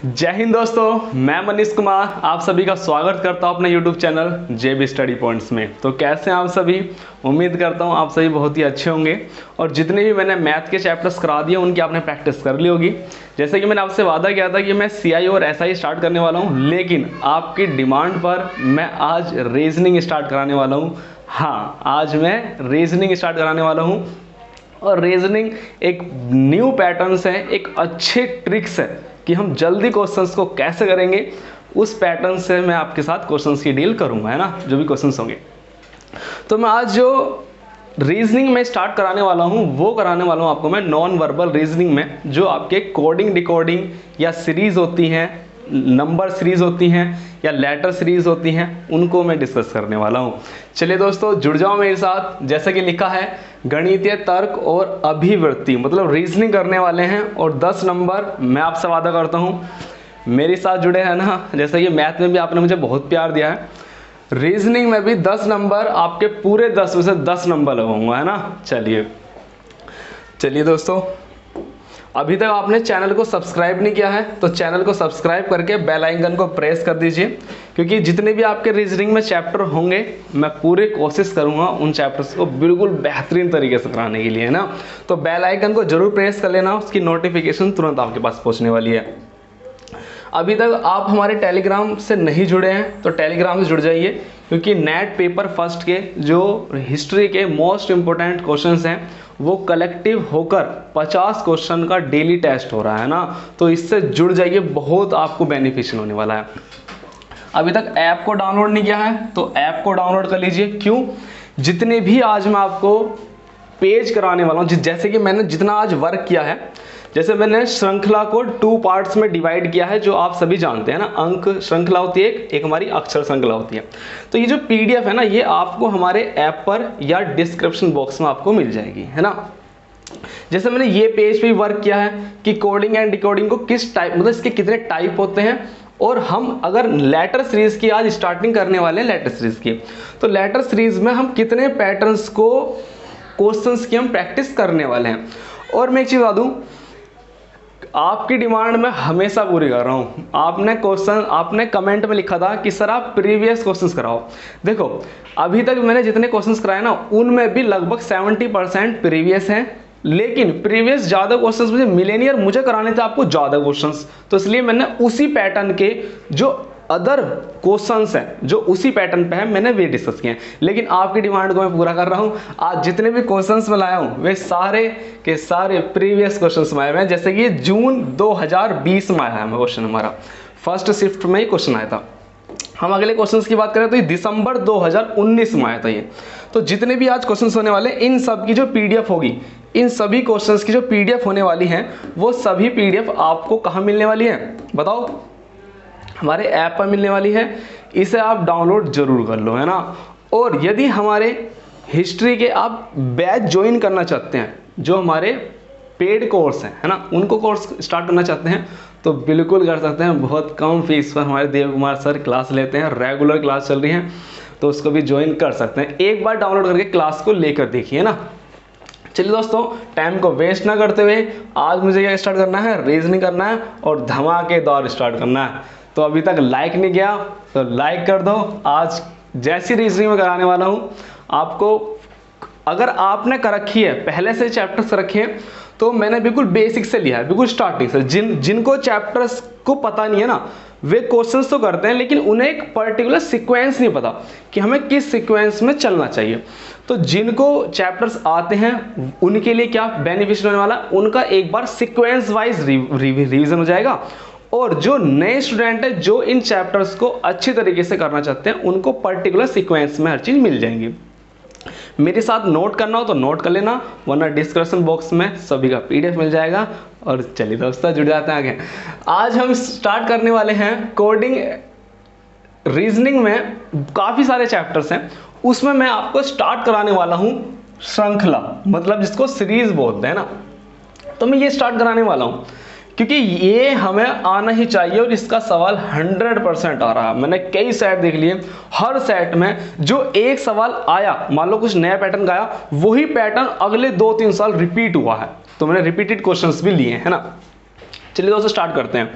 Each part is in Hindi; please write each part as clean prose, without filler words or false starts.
जय हिंद दोस्तों, मैं मनीष कुमार आप सभी का स्वागत करता हूं अपने YouTube चैनल जेबी स्टडी पॉइंट्स में। तो कैसे हैं आप सभी? उम्मीद करता हूं आप सभी बहुत ही अच्छे होंगे और जितने भी मैंने मैथ के चैप्टर्स करा दिए उनकी आपने प्रैक्टिस कर ली होगी। जैसे कि मैंने आपसे वादा किया था कि मैं CI और SI स्टार्ट करने वाला हूँ, लेकिन आपकी डिमांड पर मैं आज रीजनिंग स्टार्ट कराने वाला हूँ। हाँ, आज मैं रीजनिंग स्टार्ट कराने वाला हूँ और रीजनिंग एक न्यू पैटर्न्स है, एक अच्छे ट्रिक्स है कि हम जल्दी क्वेश्चंस को कैसे करेंगे। उस पैटर्न से मैं आपके साथ क्वेश्चंस की डील करूंगा, है ना, जो भी क्वेश्चंस होंगे। तो मैं आज जो रीजनिंग में स्टार्ट कराने वाला हूं वो कराने वाला हूं आपको मैं नॉन वर्बल रीजनिंग में, जो आपके कोडिंग डिकोडिंग या सीरीज होती हैं, नंबर सीरीज होती हैं या लेटर सीरीज होती हैं, उनको मैं डिस्कस करने वाला हूं। चलिए दोस्तों, जुड़ जाओ मेरे साथ। जैसा कि लिखा है, गणितीय तर्क और अभिवृत्ति, मतलब रीजनिंग करने वाले हैं और 10 नंबर मैं आपसे वादा करता हूं मेरे साथ जुड़े हैं ना। जैसा कि मैथ में भी आपने मुझे बहुत प्यार दिया है, रीजनिंग में भी 10 नंबर, आपके पूरे 10 में से 10 नंबर लगाऊंगा, है ना। चलिए दोस्तों, अभी तक आपने चैनल को सब्सक्राइब नहीं किया है तो चैनल को सब्सक्राइब करके बेल आइकन को प्रेस कर दीजिए, क्योंकि जितने भी आपके रीजनिंग में चैप्टर होंगे मैं पूरी कोशिश करूंगा उन चैप्टर्स को बिल्कुल बेहतरीन तरीके से कराने के लिए, है ना। तो बेल आइकन को जरूर प्रेस कर लेना, उसकी नोटिफिकेशन तुरंत आपके पास पहुंचने वाली है। अभी तक आप हमारे टेलीग्राम से नहीं जुड़े हैं तो टेलीग्राम से जुड़ जाइए, क्योंकि नेट पेपर फर्स्ट के जो हिस्ट्री के मोस्ट इंपोर्टेंट क्वेश्चंस हैं वो कलेक्टिव होकर 50 क्वेश्चन का डेली टेस्ट हो रहा है ना। तो इससे जुड़ जाइए, बहुत आपको बेनिफिशियल होने वाला है। अभी तक ऐप को डाउनलोड नहीं किया है तो ऐप को डाउनलोड कर लीजिए। क्यों? जितने भी आज मैं आपको पेज कराने वाला हूँ, जैसे कि मैंने जितना आज वर्क किया है, जैसे मैंने श्रृंखला को 2 पार्ट्स में डिवाइड किया है, जो आप सभी जानते हैं ना। अंक श्रृंखला होती है, एक हमारी अक्षर श्रृंखला होती है। तो ये जो PDF है ना, ये आपको हमारे ऐप पर या डिस्क्रिप्शन बॉक्स में आपको मिल जाएगी, है ना। जैसे मैंने ये पेज पे वर्क किया है कि कोडिंग एंड डिकोडिंग को किस टाइप, मतलब इसके कितने टाइप होते हैं, और हम अगर लेटर सीरीज की आज स्टार्टिंग करने वाले हैं, लेटर सीरीज की, तो लेटर सीरीज में हम कितने पैटर्न्स को, क्वेश्चंस की हम प्रैक्टिस करने वाले हैं। और मैं एक चीज बता दूं, आपकी डिमांड मैं हमेशा पूरी कर रहा हूं। आपने कमेंट में लिखा था कि सर आप प्रीवियस क्वेश्चंस कराओ। देखो, अभी तक मैंने जितने क्वेश्चंस कराए ना, उनमें भी लगभग 70% प्रीवियस हैं, लेकिन प्रीवियस ज़्यादा क्वेश्चंस मुझे मिले नहीं और मुझे कराने थे आपको ज़्यादा क्वेश्चंस, तो इसलिए मैंने उसी पैटर्न के जो अदर क्वेश्चंस हैं, जो उसी पैटर्न पे है, मैंने वे डिस्कस किए हैं। लेकिन आपकी डिमांड को मैं पूरा कर रहा हूं। आज जितने भी क्वेश्चंस मैं लाया हूं वे सारे के सारे प्रीवियस क्वेश्चंस में आए हुए हैं। जैसे कि जून 2020 में आया है क्वेश्चन, हमारा फर्स्ट शिफ्ट में ही क्वेश्चन आया था। हम अगले क्वेश्चंस की बात करें तो ये दिसंबर 2019 में आया था ये। तो जितने भी आज क्वेश्चंस होने वाले, इन सब की जो PDF होगी, इन सभी क्वेश्चंस की जो PDF होने वाली हैं, वो सभी PDF आपको कहाँ मिलने वाली है बताओ? हमारे ऐप पर मिलने वाली है। इसे आप डाउनलोड जरूर कर लो, है ना। और यदि हमारे हिस्ट्री के आप बैच ज्वाइन करना चाहते हैं, जो हमारे पेड कोर्स हैं, है ना, उनको कोर्स स्टार्ट करना चाहते हैं, तो बिल्कुल कर सकते हैं। बहुत कम फीस पर हमारे देव कुमार सर क्लास लेते हैं, रेगुलर क्लास चल रही है, तो उसको भी ज्वाइन कर सकते हैं। एक बार डाउनलोड करके क्लास को लेकर देखिए ना। चलिए दोस्तों, टाइम को वेस्ट ना करते हुए आज मुझे क्या स्टार्ट करना है, रीजनिंग करना है और धमाकेदार स्टार्ट करना है। तो अभी तक लाइक नहीं किया तो लाइक कर दो। आज जैसी रीजनिंग में कराने वाला हूं आपको, अगर आपने कर रखी है, पहले से चैप्टर्स कर रखे हैं, तो मैंने बिल्कुल बेसिक से लिया है, बिल्कुल स्टार्टिंग से। जिनको चैप्टर्स को पता नहीं है ना, वे क्वेश्चंस तो करते हैं, लेकिन उन्हें एक पर्टिकुलर सीक्वेंस नहीं पता कि हमें किस सीक्वेंस में चलना चाहिए। तो जिनको चैप्टर्स आते हैं उनके लिए क्या बेनिफिशियल होने वाला, उनका एक बार सीक्वेंस वाइज रिवीजन हो जाएगा। और जो नए स्टूडेंट है, जो इन चैप्टर्स को अच्छी तरीके से करना चाहते हैं, उनको पर्टिकुलर सीक्वेंस में हर चीज मिल जाएंगी। मेरे साथ नोट करना हो तो नोट कर लेना, वरना डिस्क्रिप्शन बॉक्स में सभी का PDF मिल जाएगा। और चलिए दोस्तों, जुड़ जाते हैं आगे। आज हम स्टार्ट करने वाले हैं कोडिंग रीजनिंग में। काफी सारे चैप्टर्स हैं, उसमें मैं आपको स्टार्ट कराने वाला हूं श्रृंखला, मतलब जिसको सीरीज बोलते हैं ना। तो मैं ये स्टार्ट कराने वाला हूं क्योंकि ये हमें आना ही चाहिए और इसका सवाल 100% आ रहा है। मैंने कई सेट देख लिए, हर सेट में जो एक सवाल आया, मान लो कुछ नया पैटर्न का आया, वही पैटर्न अगले 2-3 साल रिपीट हुआ है। तो मैंने रिपीटेड क्वेश्चंस भी लिए हैं, है ना। चलिए दोस्तों स्टार्ट करते हैं।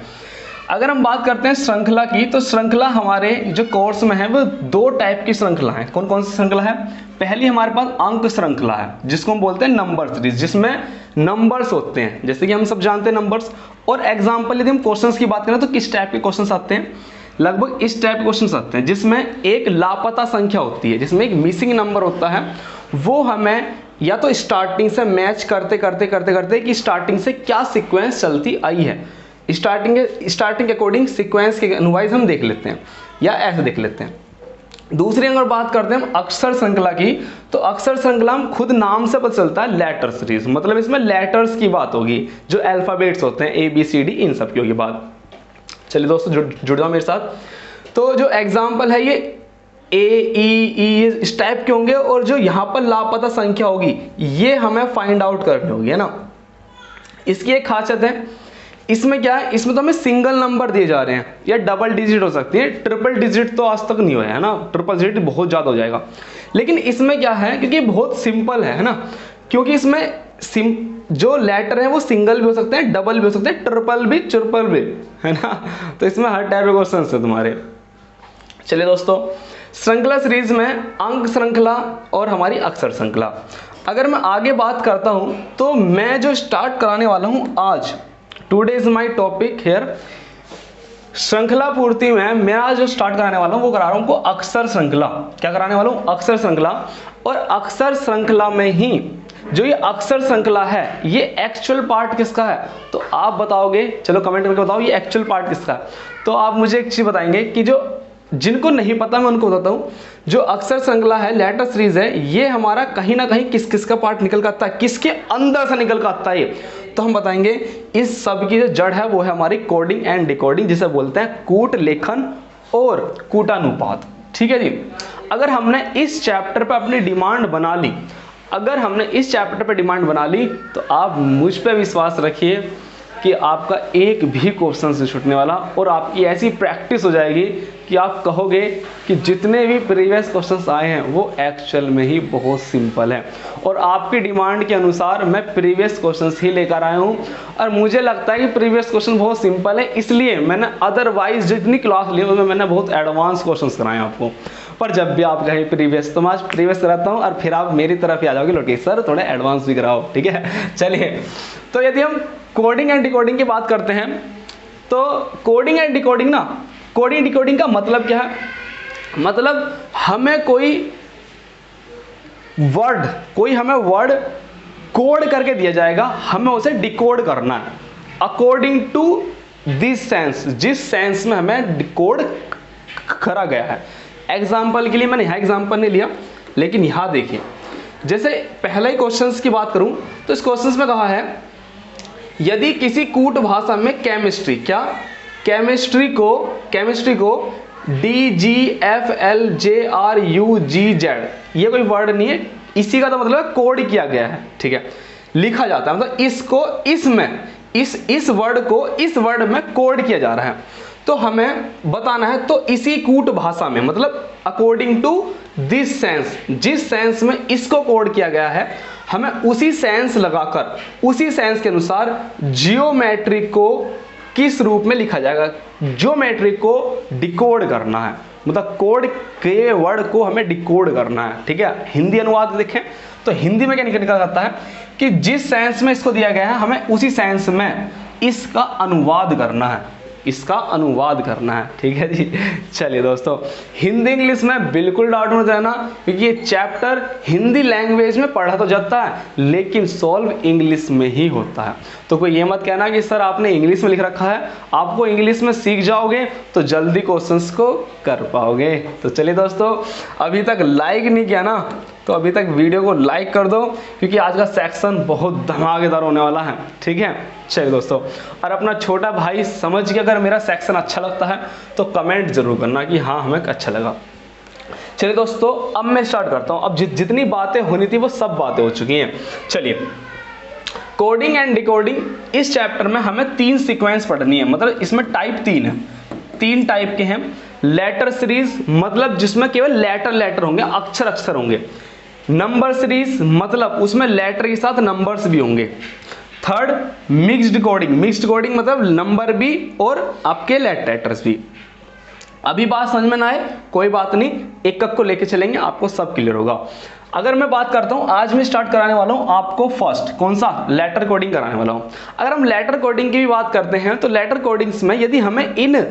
अगर हम बात करते हैं श्रृंखला की, तो श्रृंखला हमारे जो कोर्स में है वो 2 टाइप की श्रृंखला है। कौन कौन सी श्रृंखला है? पहली हमारे पास अंक श्रृंखला है, जिसको हम बोलते हैं नंबर सीरीज, जिसमें नंबर्स होते हैं, जैसे कि हम सब जानते हैं नंबर्स। और एग्जाम्पल यदि हम क्वेश्चंस की बात करें तो किस टाइप के क्वेश्चंस आते हैं? लगभग इस टाइप के क्वेश्चंस आते हैं, जिसमें एक लापता संख्या होती है, जिसमें एक मिसिंग नंबर होता है। वो हमें या तो स्टार्टिंग से मैच करते करते करते करते कि स्टार्टिंग से क्या सीक्वेंस चलती आई है, स्टार्टिंग के अकॉर्डिंग सीक्वेंस के अनुवाइज हम देख लेते हैं, या ऐसे देख लेते हैं। दूसरी अगर बात करते हैं हम अक्षर श्रृंखला की, तो अक्षर श्रृंखला हम खुद नाम से पता चलता है लेटर सीरीज, मतलब इसमें लेटर्स की बात होगी, जो अल्फाबेट्स होते हैं ABCD, इन सब की होगी बात। चलिए दोस्तों जुड़ जाओ मेरे साथ। तो जो एग्जाम्पल है ये AEE इस टाइप के होंगे, और जो यहाँ पर लापता संख्या होगी ये हमें फाइंड आउट करनी होगी, है ना। इसकी एक खासियत है, इसमें क्या है, इसमें तो हमें सिंगल नंबर दिए जा रहे हैं, या डबल डिजिट हो सकती है, ट्रिपल डिजिट तो आज तक नहीं हुआ है ना, ट्रिपल डिजिट बहुत ज़्यादा हो जाएगा। लेकिन इसमें क्या है, क्योंकि बहुत सिंपल है ना, क्योंकि इसमें जो लेटर है वो सिंगल भी हो सकते हैं, डबल भी हो सकते हैं, ट्रिपल भी, है ना। तो इसमें हर टाइप के क्वेश्चन है तुम्हारे। चलिए दोस्तों, श्रृंखला सीरीज में अंक श्रृंखला और हमारी अक्षर श्रृंखला। अगर मैं आगे बात करता हूं तो मैं जो स्टार्ट कराने वाला हूं आज, today is my topic here, श्रृंखला पूर्ति में मैं आज जो स्टार्ट कराने वाला हूं वो करा रहा हूं को अक्षर श्रृंखला। क्या कराने वाला हूं? अक्षर श्रृंखला। और अक्षर श्रृंखला में ही जो ये अक्षर श्रृंखला है, ये एक्चुअल पार्ट किसका है? तो आप बताओगे, चलो कमेंट करके बताओ ये एक्चुअल पार्ट किसका है। तो आप मुझे एक चीज बताएंगे कि जो जिनको नहीं पता मैं उनको बताता हूँ, जो अक्षर श्रृंखला है, लेटर सीरीज है, ये हमारा कहीं ना कहीं किस किस का पार्ट निकल कर आता है, किसके अंदर से निकल कर आता है ये, तो हम बताएंगे इस सब की जो जड़ है वो है हमारी कोडिंग एंड डिकोडिंग, जिसे बोलते हैं कूट लेखन और कूटानुपात। ठीक है जी। अगर हमने इस चैप्टर पर अपनी डिमांड बना ली, तो आप मुझ पर विश्वास रखिए कि आपका एक भी क्वेश्चन से छूटने वाला, और आपकी ऐसी प्रैक्टिस हो जाएगी कि आप कहोगे कि जितने भी प्रीवियस क्वेश्चंस आए हैं वो एक्चुअल में ही बहुत सिंपल है। और आपकी डिमांड के अनुसार मैं प्रीवियस क्वेश्चंस ही लेकर आया हूँ, और मुझे लगता है कि प्रीवियस क्वेश्चन बहुत सिंपल है, इसलिए मैंने अदरवाइज जितनी क्लास ली उसमें मैंने बहुत एडवांस क्वेश्चंस कराए आपको। पर जब भी आप कहें प्रीवियस, तो मैं आज प्रीवियस कराता हूँ और फिर आप मेरी तरफ ही आ जाओगे, लोटे सर थोड़ा एडवांस भी कराओ, ठीक है। चलिए, तो यदि हम कोडिंग एंड डिकोडिंग की बात करते हैं, तो कोडिंग एंड डिकोडिंग ना, कोडिंग डिकोडिंग का मतलब क्या है? मतलब हमें कोई हमें वर्ड कोड करके दिया जाएगा, हमें उसे डिकोड करना है अकॉर्डिंग टू दिस सेंस, जिस सेंस में हमें डिकोड करा गया है। एग्जाम्पल के लिए मैंने यहाँ एग्जाम्पल नहीं लिया, लेकिन यहाँ देखिए, जैसे पहले ही क्वेश्चंस की बात करूं तो इस क्वेश्चंस में कहा है, यदि किसी कूट भाषा में केमिस्ट्री को DGFLJRUGZ, ये कोई वर्ड नहीं है, इसी का तो मतलब कोड किया गया है, ठीक है, लिखा जाता है, मतलब इसको इस वर्ड को इस वर्ड में कोड किया जा रहा है, तो हमें बताना है, तो इसी कूट भाषा में, मतलब अकॉर्डिंग टू दिस सेंस, जिस सेंस में इसको कोड किया गया है, हमें उसी सेंस लगाकर, उसी सेंस के अनुसार जियोमेट्री को किस रूप में लिखा जाएगा, जियोमेट्री को डिकोड करना है, मतलब कोड के वर्ड को हमें डिकोड करना है, ठीक है। हिंदी अनुवाद देखें तो हिंदी में क्या निकल जाता है कि जिस सेंस में इसको दिया गया है, हमें उसी सेंस में इसका अनुवाद करना है, ठीक है जी। चलिए दोस्तों, हिंदी इंग्लिश में बिल्कुल डाउट मत रहना, क्योंकि ये चैप्टर हिंदी लैंग्वेज में पढ़ा तो जाता है, लेकिन सॉल्व इंग्लिश में ही होता है। तो कोई ये मत कहना कि सर आपने इंग्लिश में लिख रखा है, आपको इंग्लिश में सीख जाओगे तो जल्दी क्वेश्चंस को कर पाओगे। तो चलिए दोस्तों, अभी तक लाइक नहीं किया ना, तो अभी तक वीडियो को लाइक कर दो, क्योंकि आज का सेक्शन बहुत धमाकेदार होने वाला है, ठीक है। चलिए दोस्तों, और अपना छोटा भाई समझ के अगर मेरा सेक्शन अच्छा लगता है तो कमेंट जरूर करना कि हाँ हमें अच्छा लगा। चलिए दोस्तों, अब मैं स्टार्ट करता हूँ। अब जितनी बातें होनी थी वो सब बातें हो चुकी हैं। चलिए, कोडिंग एंड डिकोडिंग इस चैप्टर में हमें 3 सीक्वेंस पढ़नी है, मतलब इसमें टाइप 3 है, 3 टाइप के हैं। लेटर सीरीज, मतलब जिसमें केवल लेटर होंगे, अक्षर होंगे। नंबर सीरीज, मतलब उसमें लेटर के साथ नंबर्स भी होंगे। Third mixed coding, mixed coding मतलब नंबर भी और आपके लेटर्स भी। अभी बात समझ में ना आए कोई बात नहीं, एक एक को लेके चलेंगे, आपको सब क्लियर होगा। अगर मैं बात करता हूं, आज मैं स्टार्ट कराने वाला हूं आपको फर्स्ट कौन सा, लेटर कोडिंग कराने वाला हूं। अगर हम लेटर कोडिंग की भी बात करते हैं तो लेटर कोडिंग्स में यदि हमें इन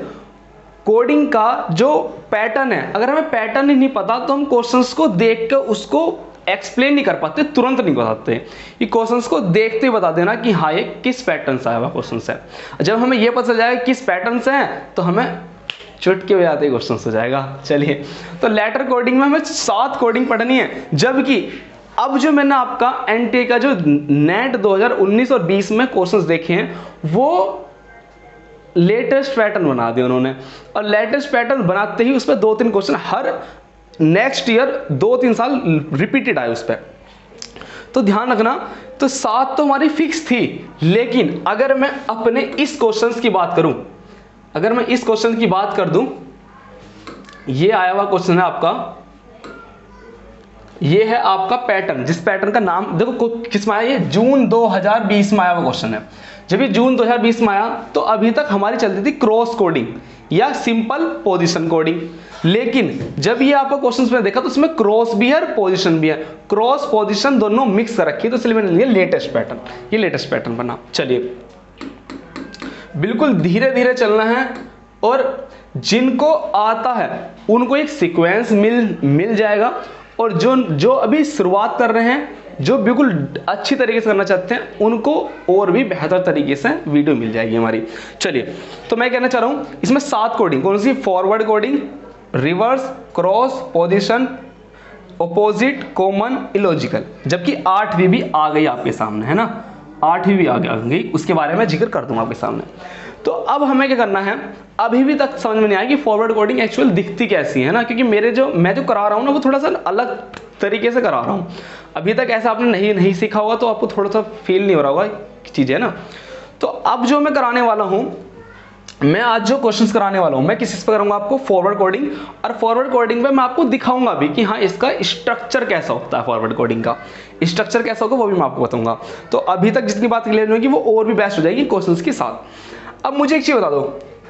कोडिंग का जो पैटर्न है, अगर हमें पैटर्न ही नहीं पता तो हम क्वेश्चंस को देख कर उसको एक्सप्लेन नहीं कर पाते, तुरंत नहीं बताते। ये क्वेश्चंस को देखते ही बता देना कि हाँ ये किस पैटर्न से आया हुआ क्वेश्चन है। जब हमें ये पता चल जाएगा किस पैटर्न से है तो हमें चुटके में आते क्वेश्चन हो जाएगा। चलिए, तो लेटर कोडिंग में हमें 7 कोडिंग पढ़नी है, जबकि अब जो मैंने आपका एनटीए का जो नेट 2019 और 20 में क्वेश्चंस देखे हैं वो लेटेस्ट पैटर्न बना दिया उन्होंने, और लेटेस्ट पैटर्न बनाते ही उस पर 2-3 क्वेश्चन हर नेक्स्ट ईयर 2-3 साल रिपीटेड आए उस पर। तो ध्यान रखना, तो 7 तो हमारी फिक्स थी, लेकिन अगर मैं अपने इस क्वेश्चंस की बात करूं, अगर मैं इस क्वेश्चन की बात कर दूं, ये आया हुआ क्वेश्चन है आपका, ये है आपका पैटर्न, जिस पैटर्न का नाम देखो किस में आया, ये जून 2020 में आया हुआ क्वेश्चन है। जब ये जून 2020 में आया तो अभी तक हमारी चलती थी क्रॉस कोडिंग या सिंपल पोजीशन कोडिंग, लेकिन जब ये आपको क्वेश्चंस में देखा तो उसमें क्रॉस भी है और पोजीशन भी है, क्रॉस पोजीशन दोनों मिक्स कर रखी है, तो इसलिए मैंने लिया लेटेस्ट पैटर्न, ये लेटेस्ट पैटर्न बना। चलिए, बिल्कुल धीरे धीरे चलना है, और जिनको आता है उनको एक सीक्वेंस मिल जाएगा, और जो अभी शुरुआत कर रहे हैं, जो बिल्कुल अच्छी तरीके से करना चाहते हैं, उनको और भी बेहतर तरीके से वीडियो मिल जाएगी हमारी। चलिए, तो मैं कहना चाह रहा हूं इसमें 7 कोडिंग कौन सी, forward coding, reverse, cross, position, opposite, common, illogical, जबकि 8वीं भी आ गई आपके सामने, है ना, 8वीं भी आ गई, उसके बारे में जिक्र कर दूंगा आपके सामने। तो अब हमें क्या करना है, अभी भी तक समझ में नहीं आया कि फॉरवर्ड कोडिंग एक्चुअल दिखती कैसी है ना, क्योंकि मैं जो करा रहा हूँ ना वो थोड़ा सा अलग तरीके से करा रहा हूँ। अभी तक ऐसा आपने नहीं सीखा होगा तो आपको थोड़ा सा फील नहीं हो रहा होगा चीज़ें ना। तो अब जो मैं कराने वाला हूँ, मैं आज जो क्वेश्चंस कराने वाला हूँ, मैं किस चीज़ पर करूँगा, आपको फॉरवर्ड कोडिंग, और फॉरवर्ड कोडिंग पे मैं आपको दिखाऊंगा भी कि हाँ इसका स्ट्रक्चर कैसा होता है, फॉरवर्ड कोडिंग का स्ट्रक्चर कैसा होगा वो भी मैं आपको बताऊंगा। तो अभी तक जितनी बात क्लियर होगी वो और भी बेस्ट हो जाएगी क्वेश्चंस के साथ। अब मुझे एक चीज़ बता दो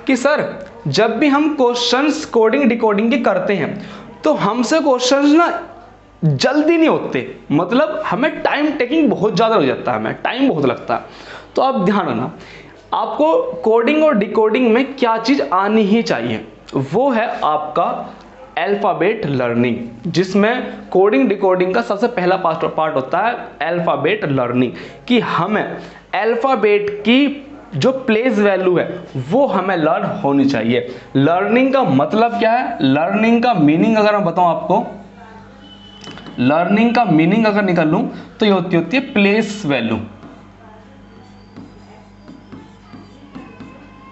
कि सर जब भी हम क्वेश्चंस कोडिंग डिकोडिंग के करते हैं तो हमसे क्वेश्चंस ना जल्दी नहीं होते, मतलब हमें टाइम टेकिंग बहुत ज़्यादा हो जाता है, हमें टाइम बहुत लगता है। तो आप ध्यान रखना, आपको कोडिंग और डिकोडिंग में क्या चीज़ आनी ही चाहिए, वो है आपका अल्फ़ाबेट लर्निंग, जिसमें कोडिंग डिकोडिंग का सबसे पहला पार्ट होता है अल्फ़ाबेट लर्निंग, कि हमें अल्फ़ाबेट की जो प्लेस वैल्यू है वो हमें लर्न होनी चाहिए। लर्निंग का मतलब क्या है, लर्निंग का मीनिंग अगर मैं बताऊं आपको, लर्निंग का मीनिंग अगर निकाल लूं तो ये होती है प्लेस वैल्यू,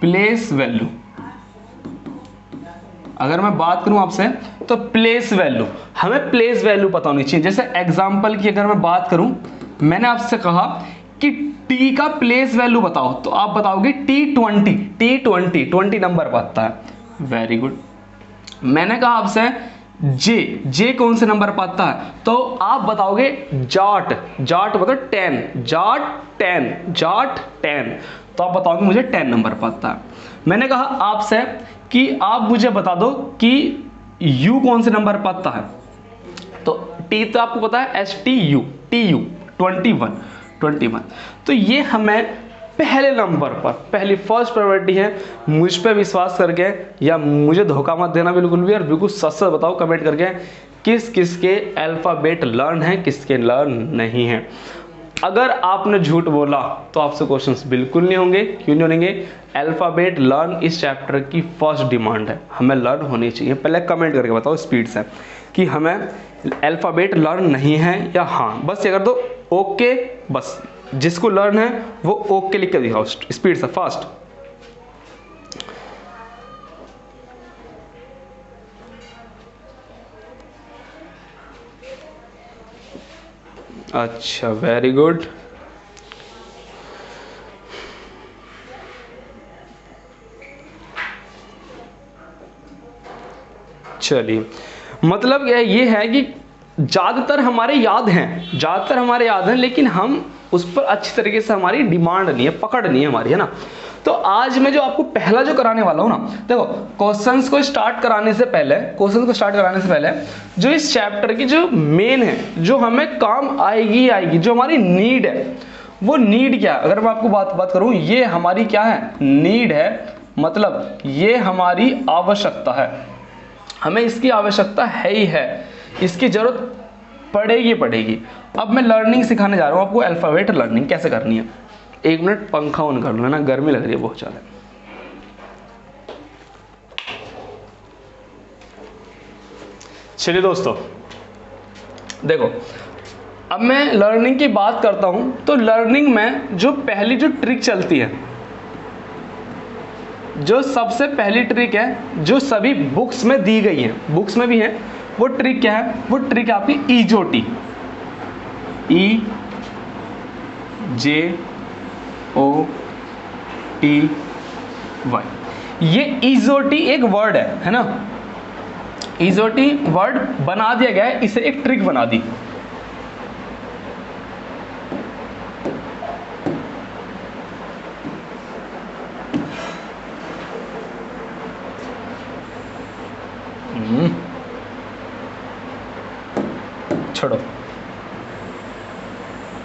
प्लेस वैल्यू। अगर मैं बात करूं आपसे तो प्लेस वैल्यू, हमें प्लेस वैल्यू पता होनी चाहिए। जैसे एग्जांपल की अगर मैं बात करूं, मैंने आपसे कहा कि टी का प्लेस वैल्यू बताओ, तो आप बताओगे T20 नंबर पता है, वेरी गुड। मैंने कहा आपसे जे कौन से नंबर पाता है, तो आप बताओगे जाट मतलब 10, तो आप बताओगे मुझे 10 नंबर पाता है। मैंने कहा आपसे कि आप मुझे बता दो कि यू कौन से नंबर पाता है, तो टी तो आपको पता है STU 21। तो ये हमें पहले नंबर पर, पहली फर्स्ट प्रायोरिटी है, मुझ पे विश्वास करके या मुझे धोखा मत देना बिल्कुल भी, और बिल्कुल सच बताओ कमेंट करके किस किस के अल्फ़ाबेट लर्न है, किसके लर्न नहीं है। अगर आपने झूठ बोला तो आपसे क्वेश्चंस बिल्कुल नहीं होंगे। क्यों नहीं होंगे, अल्फ़ाबेट लर्न इस चैप्टर की फर्स्ट डिमांड है, हमें लर्न होनी चाहिए। पहले कमेंट करके बताओ स्पीड से कि हमें अल्फ़ाबेट लर्न नहीं है या हाँ, बस ये कर दो ओके, बस जिसको लर्न है वो ओके लिख के दिखाओ स्पीड से, फास्ट। अच्छा, वेरी गुड। चलिए, मतलब ये है कि ज़्यादातर हमारे याद हैं, लेकिन हम उस पर अच्छी तरीके से हमारी डिमांड नहीं है, पकड़ नहीं है हमारी, है ना। तो आज मैं जो आपको पहला जो कराने वाला हूँ ना, देखो क्वेश्चंस को स्टार्ट कराने से पहले जो इस चैप्टर की जो मेन है, जो हमें काम आएगी, जो हमारी नीड है, वो नीड क्या है। अगर मैं आपको बात करूं, ये हमारी क्या है, नीड है, मतलब ये हमारी आवश्यकता है, हमें इसकी आवश्यकता है ही है, इसकी जरूरत पड़ेगी। अब मैं लर्निंग सिखाने जा रहा हूं आपको, अल्फाबेट लर्निंग कैसे करनी है। 1 मिनट पंखा ऑन कर लो ना, गर्मी लग रही है बहुत ज्यादा। चलिए दोस्तों देखो, अब मैं लर्निंग की बात करता हूं, तो लर्निंग में जो पहली जो ट्रिक चलती है, जो सबसे पहली ट्रिक है, जो सभी बुक्स में दी गई है, बुक्स में भी है, वो ट्रिक क्या है, वो ट्रिक है आपकी ईजोटी, EJOTY। ये ईजोटी एक वर्ड है ना, ईजोटी वर्ड बना दिया गया है, इसे एक ट्रिक बना दी। छोड़ो,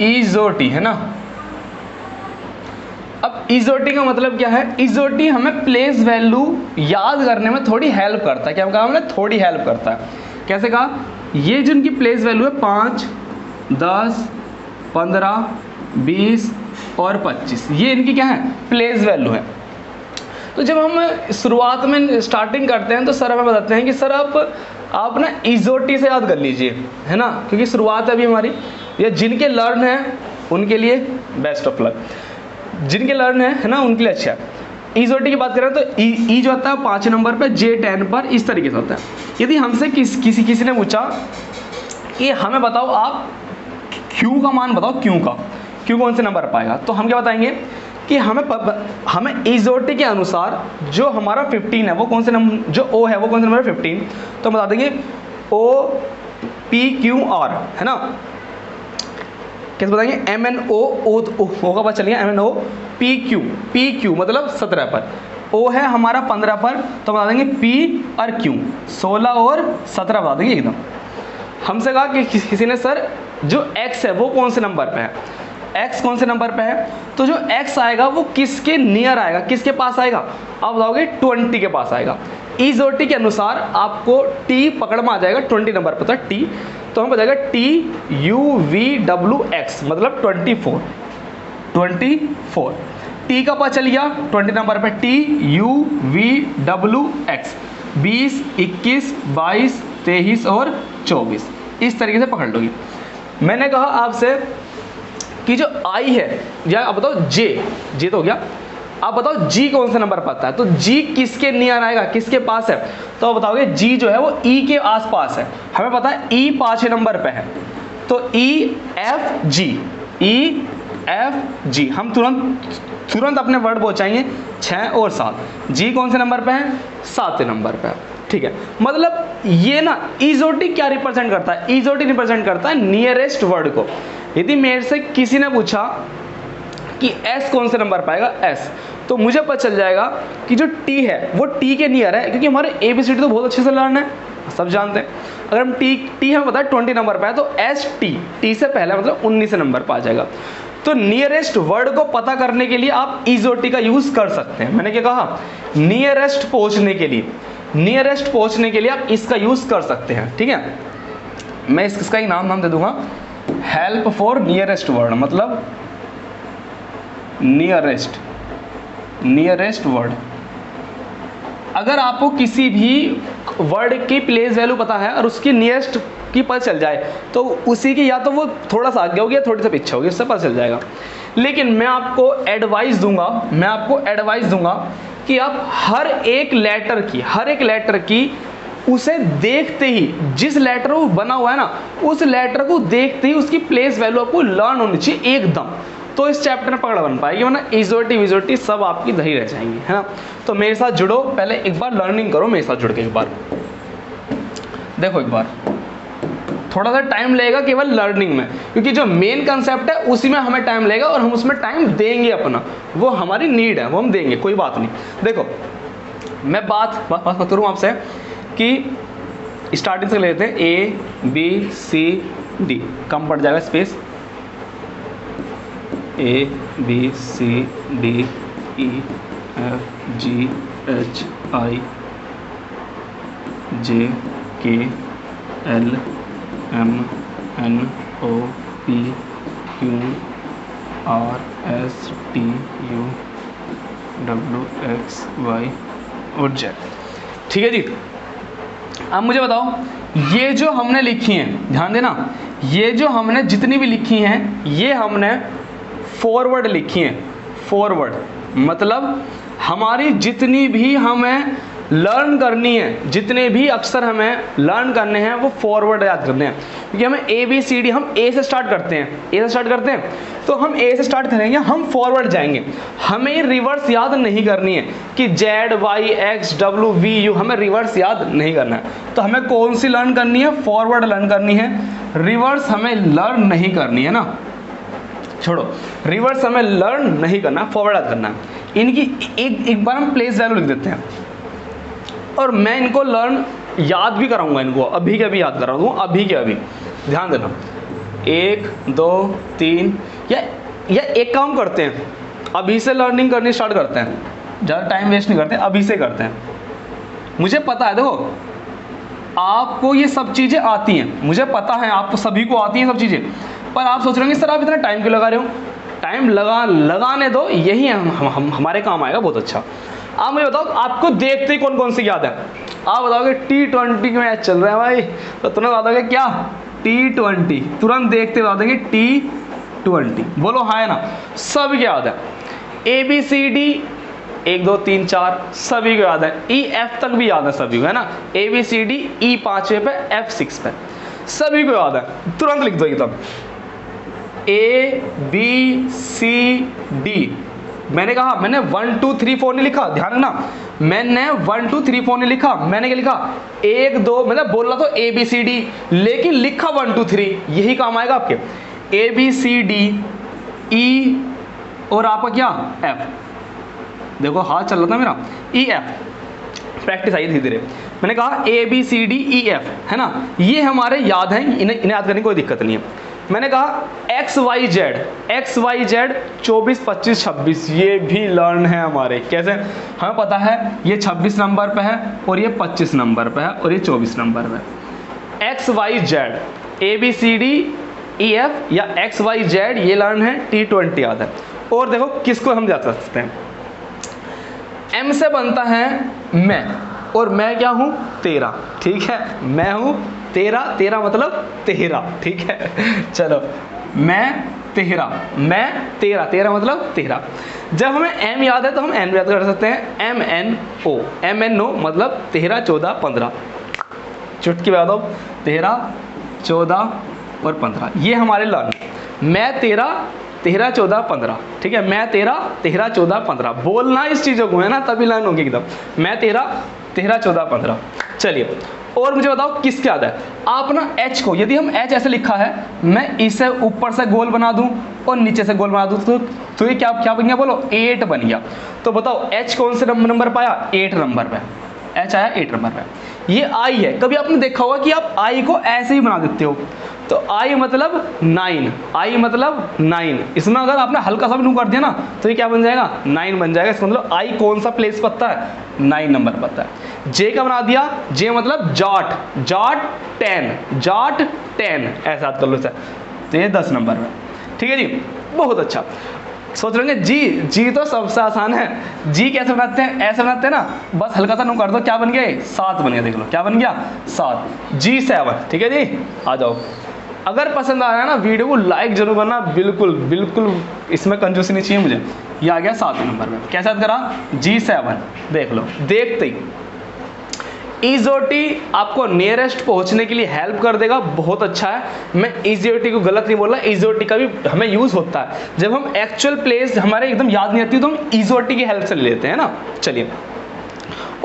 ईजोटी है ना। अब ईजोटी का मतलब क्या है, ईजोटी हमें प्लेस वैल्यू याद करने में थोड़ी हेल्प करता है। क्या कहा हमने, थोड़ी हेल्प करता है। कैसे कहा, ये जिनकी प्लेस वैल्यू है 5, 10, 15, 20 और 25, ये इनकी क्या है, प्लेस वैल्यू है। तो जब हम शुरुआत में स्टार्टिंग करते हैं तो सर हमें बताते हैं कि सर आप ना ईजोटी से याद कर लीजिए, है ना, क्योंकि शुरुआत है अभी हमारी। या जिनके लर्न है उनके लिए बेस्ट ऑफ लक, जिनके लर्न है ना, उनके लिए अच्छा है। ईजोटी की बात करें तो ई जो होता है 5 नंबर पर, J 10 पर, इस तरीके से होता है। यदि हमसे किसी ने पूछा कि हमें बताओ आप Q का मान बताओ, Q कौन से नंबर पाएगा, तो हम क्या बताएंगे कि हमें ईजोटी के अनुसार जो हमारा 15 है वो कौन से नंबर, जो O है वो कौन से नंबर है 15, तो हम बता देंगे OPQR, है ना। कैसे बताएंगे, MNO का पता चलिए, MNOPQ मतलब 17 पर, O है हमारा 15 पर, तो बता देंगे P और Q 16 और 17 बता देंगे एकदम। हमसे कहा कि किसी ने सर जो X है वो कौन से नंबर पे है, X कौन से नंबर पे है, तो जो X आएगा वो किसके नियर आएगा, किसके पास आएगा, आप बताओगे 20 के पास आएगा। ईजोटी के अनुसार आपको T पकड़ में आ जाएगा, 20 नंबर पर था T, तो हम बताएगा TUVWX मतलब 24। T का पता चल गया 20 नंबर पे, TUVWX 20, 21, 22, 23 और 24, इस तरीके से पकड़ लोगी। मैंने कहा आपसे कि जो I है, या आप बताओ J तो हो गया, आप बताओ G कौन से नंबर पर आता है, तो G किसके नियर आएगा, किसके पास है, तो आप बताओगे G जो है वो E के आसपास है। हमें पता है E 5 नंबर पे है, तो EFG हम तुरंत अपने वर्ड पहुंचाएंगे 6 और 7। G कौन से नंबर पे है, 7 नंबर पे है, ठीक है। मतलब ये ना ईजोटी क्या रिप्रेजेंट करता है, ईजोटी रिप्रेजेंट करता है नियरेस्ट वर्ड को। यदि मेरे से किसी ने पूछा कि S कौन से नंबर पाएगा, S, तो मुझे पता चल जाएगा कि जो T है वो T के नियर है, क्योंकि हमारे ABCD तो बहुत अच्छे से लर्न है, सब जानते हैं। अगर हम T हमें पता है 20 नंबर पर है, तो T से पहले मतलब 19 नंबर पर आ जाएगा। तो नियरेस्ट वर्ड को पता करने के लिए आप ईजोटी का यूज कर सकते हैं। मैंने क्या कहा, नियरेस्ट पहुंचने के लिए आप इसका यूज कर सकते हैं, ठीक है। मैं इसका ही नाम दे दूंगा, हेल्प फॉर नियरेस्ट वर्ड, मतलब नियरेस्ट वर्ड। अगर आपको किसी भी वर्ड की प्लेस वैल्यू पता है और उसकी नियरेस्ट की पता चल जाए, तो उसी की या तो वो थोड़ा सा आगे होगी या थोड़ी सा पीछे होगी, उससे पता चल जाएगा। लेकिन मैं आपको एडवाइस दूंगा कि आप हर एक लेटर की उसे देखते ही, जिस लेटर वो बना हुआ है ना, उस लेटर को देखते ही उसकी प्लेस वैल्यू आपको लर्न होनी चाहिए एकदम, तो इस चैप्टर में पकड़ बन पाएगी, वरना ईजोटी विजोटी सब आपकी दही रह जाएंगी, है ना। तो मेरे साथ जुड़ो, पहले एक बार लर्निंग करो मेरे साथ जुड़ के, एक बार देखो, एक बार थोड़ा सा टाइम लगेगा केवल लर्निंग में, क्योंकि जो मेन कंसेप्ट है उसी में हमें टाइम लगेगा और हम उसमें टाइम देंगे अपना, वो हमारी नीड है, वो हम देंगे, कोई बात नहीं। देखो मैं बात करूँ आपसे कि स्टार्टिंग से लेते हैं, ABCD, कम पड़ जाएगा स्पेस, ABCDEFGHIJKLMNOP QRSTUWXY और Z। ठीक है जी। अब मुझे बताओ, ये जो हमने लिखी हैं, ध्यान देना, ये जो हमने जितनी भी लिखी हैं ये हमने फॉरवर्ड लिखी हैं। फॉरवर्ड मतलब हमारी जितनी भी हमें लर्न करनी है, जितने भी अक्षर हमें लर्न करने हैं वो फॉरवर्ड याद करने हैं, क्योंकि हमें ABCD हम A से स्टार्ट करते हैं, A से स्टार्ट करते हैं, तो हम A से स्टार्ट करेंगे, हम फॉरवर्ड जाएंगे। हमें रिवर्स याद नहीं करनी है कि Z Y X W V U, हमें रिवर्स याद नहीं करना है। तो हमें कौन सी लर्न करनी है? फॉरवर्ड लर्न करनी है, रिवर्स हमें लर्न नहीं करनी है ना, छोड़ो, रिवर्स हमें लर्न नहीं करना, फॉरवर्ड याद करना है। इनकी एक बार हम प्लेस वैल्यू लिख देते हैं और मैं इनको लर्न याद भी कराऊंगा, इनको अभी के अभी याद करा दूँ, अभी के अभी। ध्यान देना, 1 2 3 या एक काम करते हैं, अभी से लर्निंग करनी स्टार्ट करते हैं, ज़्यादा टाइम वेस्ट नहीं करते, अभी से करते हैं। मुझे पता है, देखो आपको ये सब चीज़ें आती हैं, मुझे पता है आपको सभी को आती हैं सब चीज़ें, पर आप सोच रहे होंगे सर आप इतना टाइम क्यों लगा रहे हो? टाइम लगाने दो, यही हमारे काम आएगा बहुत अच्छा। आप मुझे बताओ, आपको देखते ही कौन कौन सी याद है? आप बताओगे T20 मैच चल रहा है भाई, तो तुरंत बताओगे क्या? T20, तुरंत देखते बता देंगे T20, बोलो हाँ है ना? सभी को याद है। ABCD 1 2 3 4 सभी को याद है, EF तक भी याद है सभी को, है ना? ABCD E 5 पे, F 6 पे, सभी को याद है, तुरंत लिख दो एकदम। ABCD मैंने कहा, मैंने 1 2 3 4 नहीं लिखा, ध्यान रखना, मैंने 1 2 3 4 नहीं लिखा, मैंने क्या लिखा? 1 2, मतलब बोला तो ABCD, लेकिन लिखा 1 2 3, यही काम आएगा आपके। ABCD E और आपका क्या? F, देखो हाथ चल रहा था मेरा, EF, प्रैक्टिस आई धीरे धीरे। मैंने कहा ABCD EF, है ना, ये हमारे याद हैं, इन्हें याद करने की कोई दिक्कत नहीं है। मैंने कहा XYZ 24 25 26, ये भी लर्न है हमारे। कैसे? हमें पता है ये 26 नंबर पे है और ये 25 नंबर पे है और ये 24 नंबर पे है। XYZ ABCD EF या XYZ ये लर्न है, T20 याद है। और देखो किसको हम याद कर सकते हैं? M से बनता है मैं, और मैं क्या हूँ? तेरा, ठीक है, मैं हूँ तेरा, तेरा मतलब तेरा, ठीक है। चलो, मैं तेरा, मैं तेरा, तेरा मतलब तेरा। जब हमें M याद है तो हम N याद कर सकते हैं, MNO, MNO मतलब 13 14 15, चुटकी बता दो, 13 14 और 15, ये हमारे लर्न। मैं तेरा 13 14 15, ठीक है, मैं तेरा 13 14 15, बोलना इस चीज़ों को है ना, तभी लर्न होगी एकदम। मैं तेरा 13 14 15। चलिए, और मुझे बताओ किसके याद है? आप ना H को, यदि हम H ऐसे लिखा है, मैं इसे ऊपर से गोल बना दूं और नीचे से गोल बना दूं, तो ये क्या बन गया? बोलो, 8 बन गया। तो बताओ H कौन से नंबर पर आया? 8 नंबर पे, H आया 8 नंबर पे। ये I है, कभी आपने देखा होगा कि आप I को ऐसे ही बना देते हो, तो I मतलब 9, I मतलब 9, इसमें अगर आपने हल्का सा भी नू कर दिया ना तो ये क्या बन जाएगा? 9 बन जाएगा। इसका मतलब I कौन सा प्लेस पता है? 9 नंबर पता है। J का बना दिया, J मतलब जाट, जाट 10, ऐसा याद कर लो सर, तो ये 10 नंबर में, ठीक है जी, बहुत अच्छा। सोच रहे होंगे जी तो सबसे आसान है, जी कैसे बनाते हैं? ऐसे बनाते हैं ना, बस हल्का सा नू कर दो, क्या बन गया? 7 बन गया, देख लो क्या बन गया? 7, G7, ठीक है जी। आ जाओ, अगर पसंद आया ना वीडियो को लाइक जरूर करना, बिल्कुल इसमें कंजूसी नहीं चाहिए मुझे। ये आ गया 7 नंबर में, कैसे याद करा? G7, देख लो, देखते ही इजोटी आपको नियरेस्ट पहुंचने के लिए हेल्प कर देगा, बहुत अच्छा है। मैं इजोटी को गलत नहीं बोल रहा, इजोटी का भी हमें यूज होता है जब हम एक्चुअल प्लेस हमारे एकदम याद नहीं आती तो हम इजोटी की हेल्प से ले लेते हैं ना। चलिए,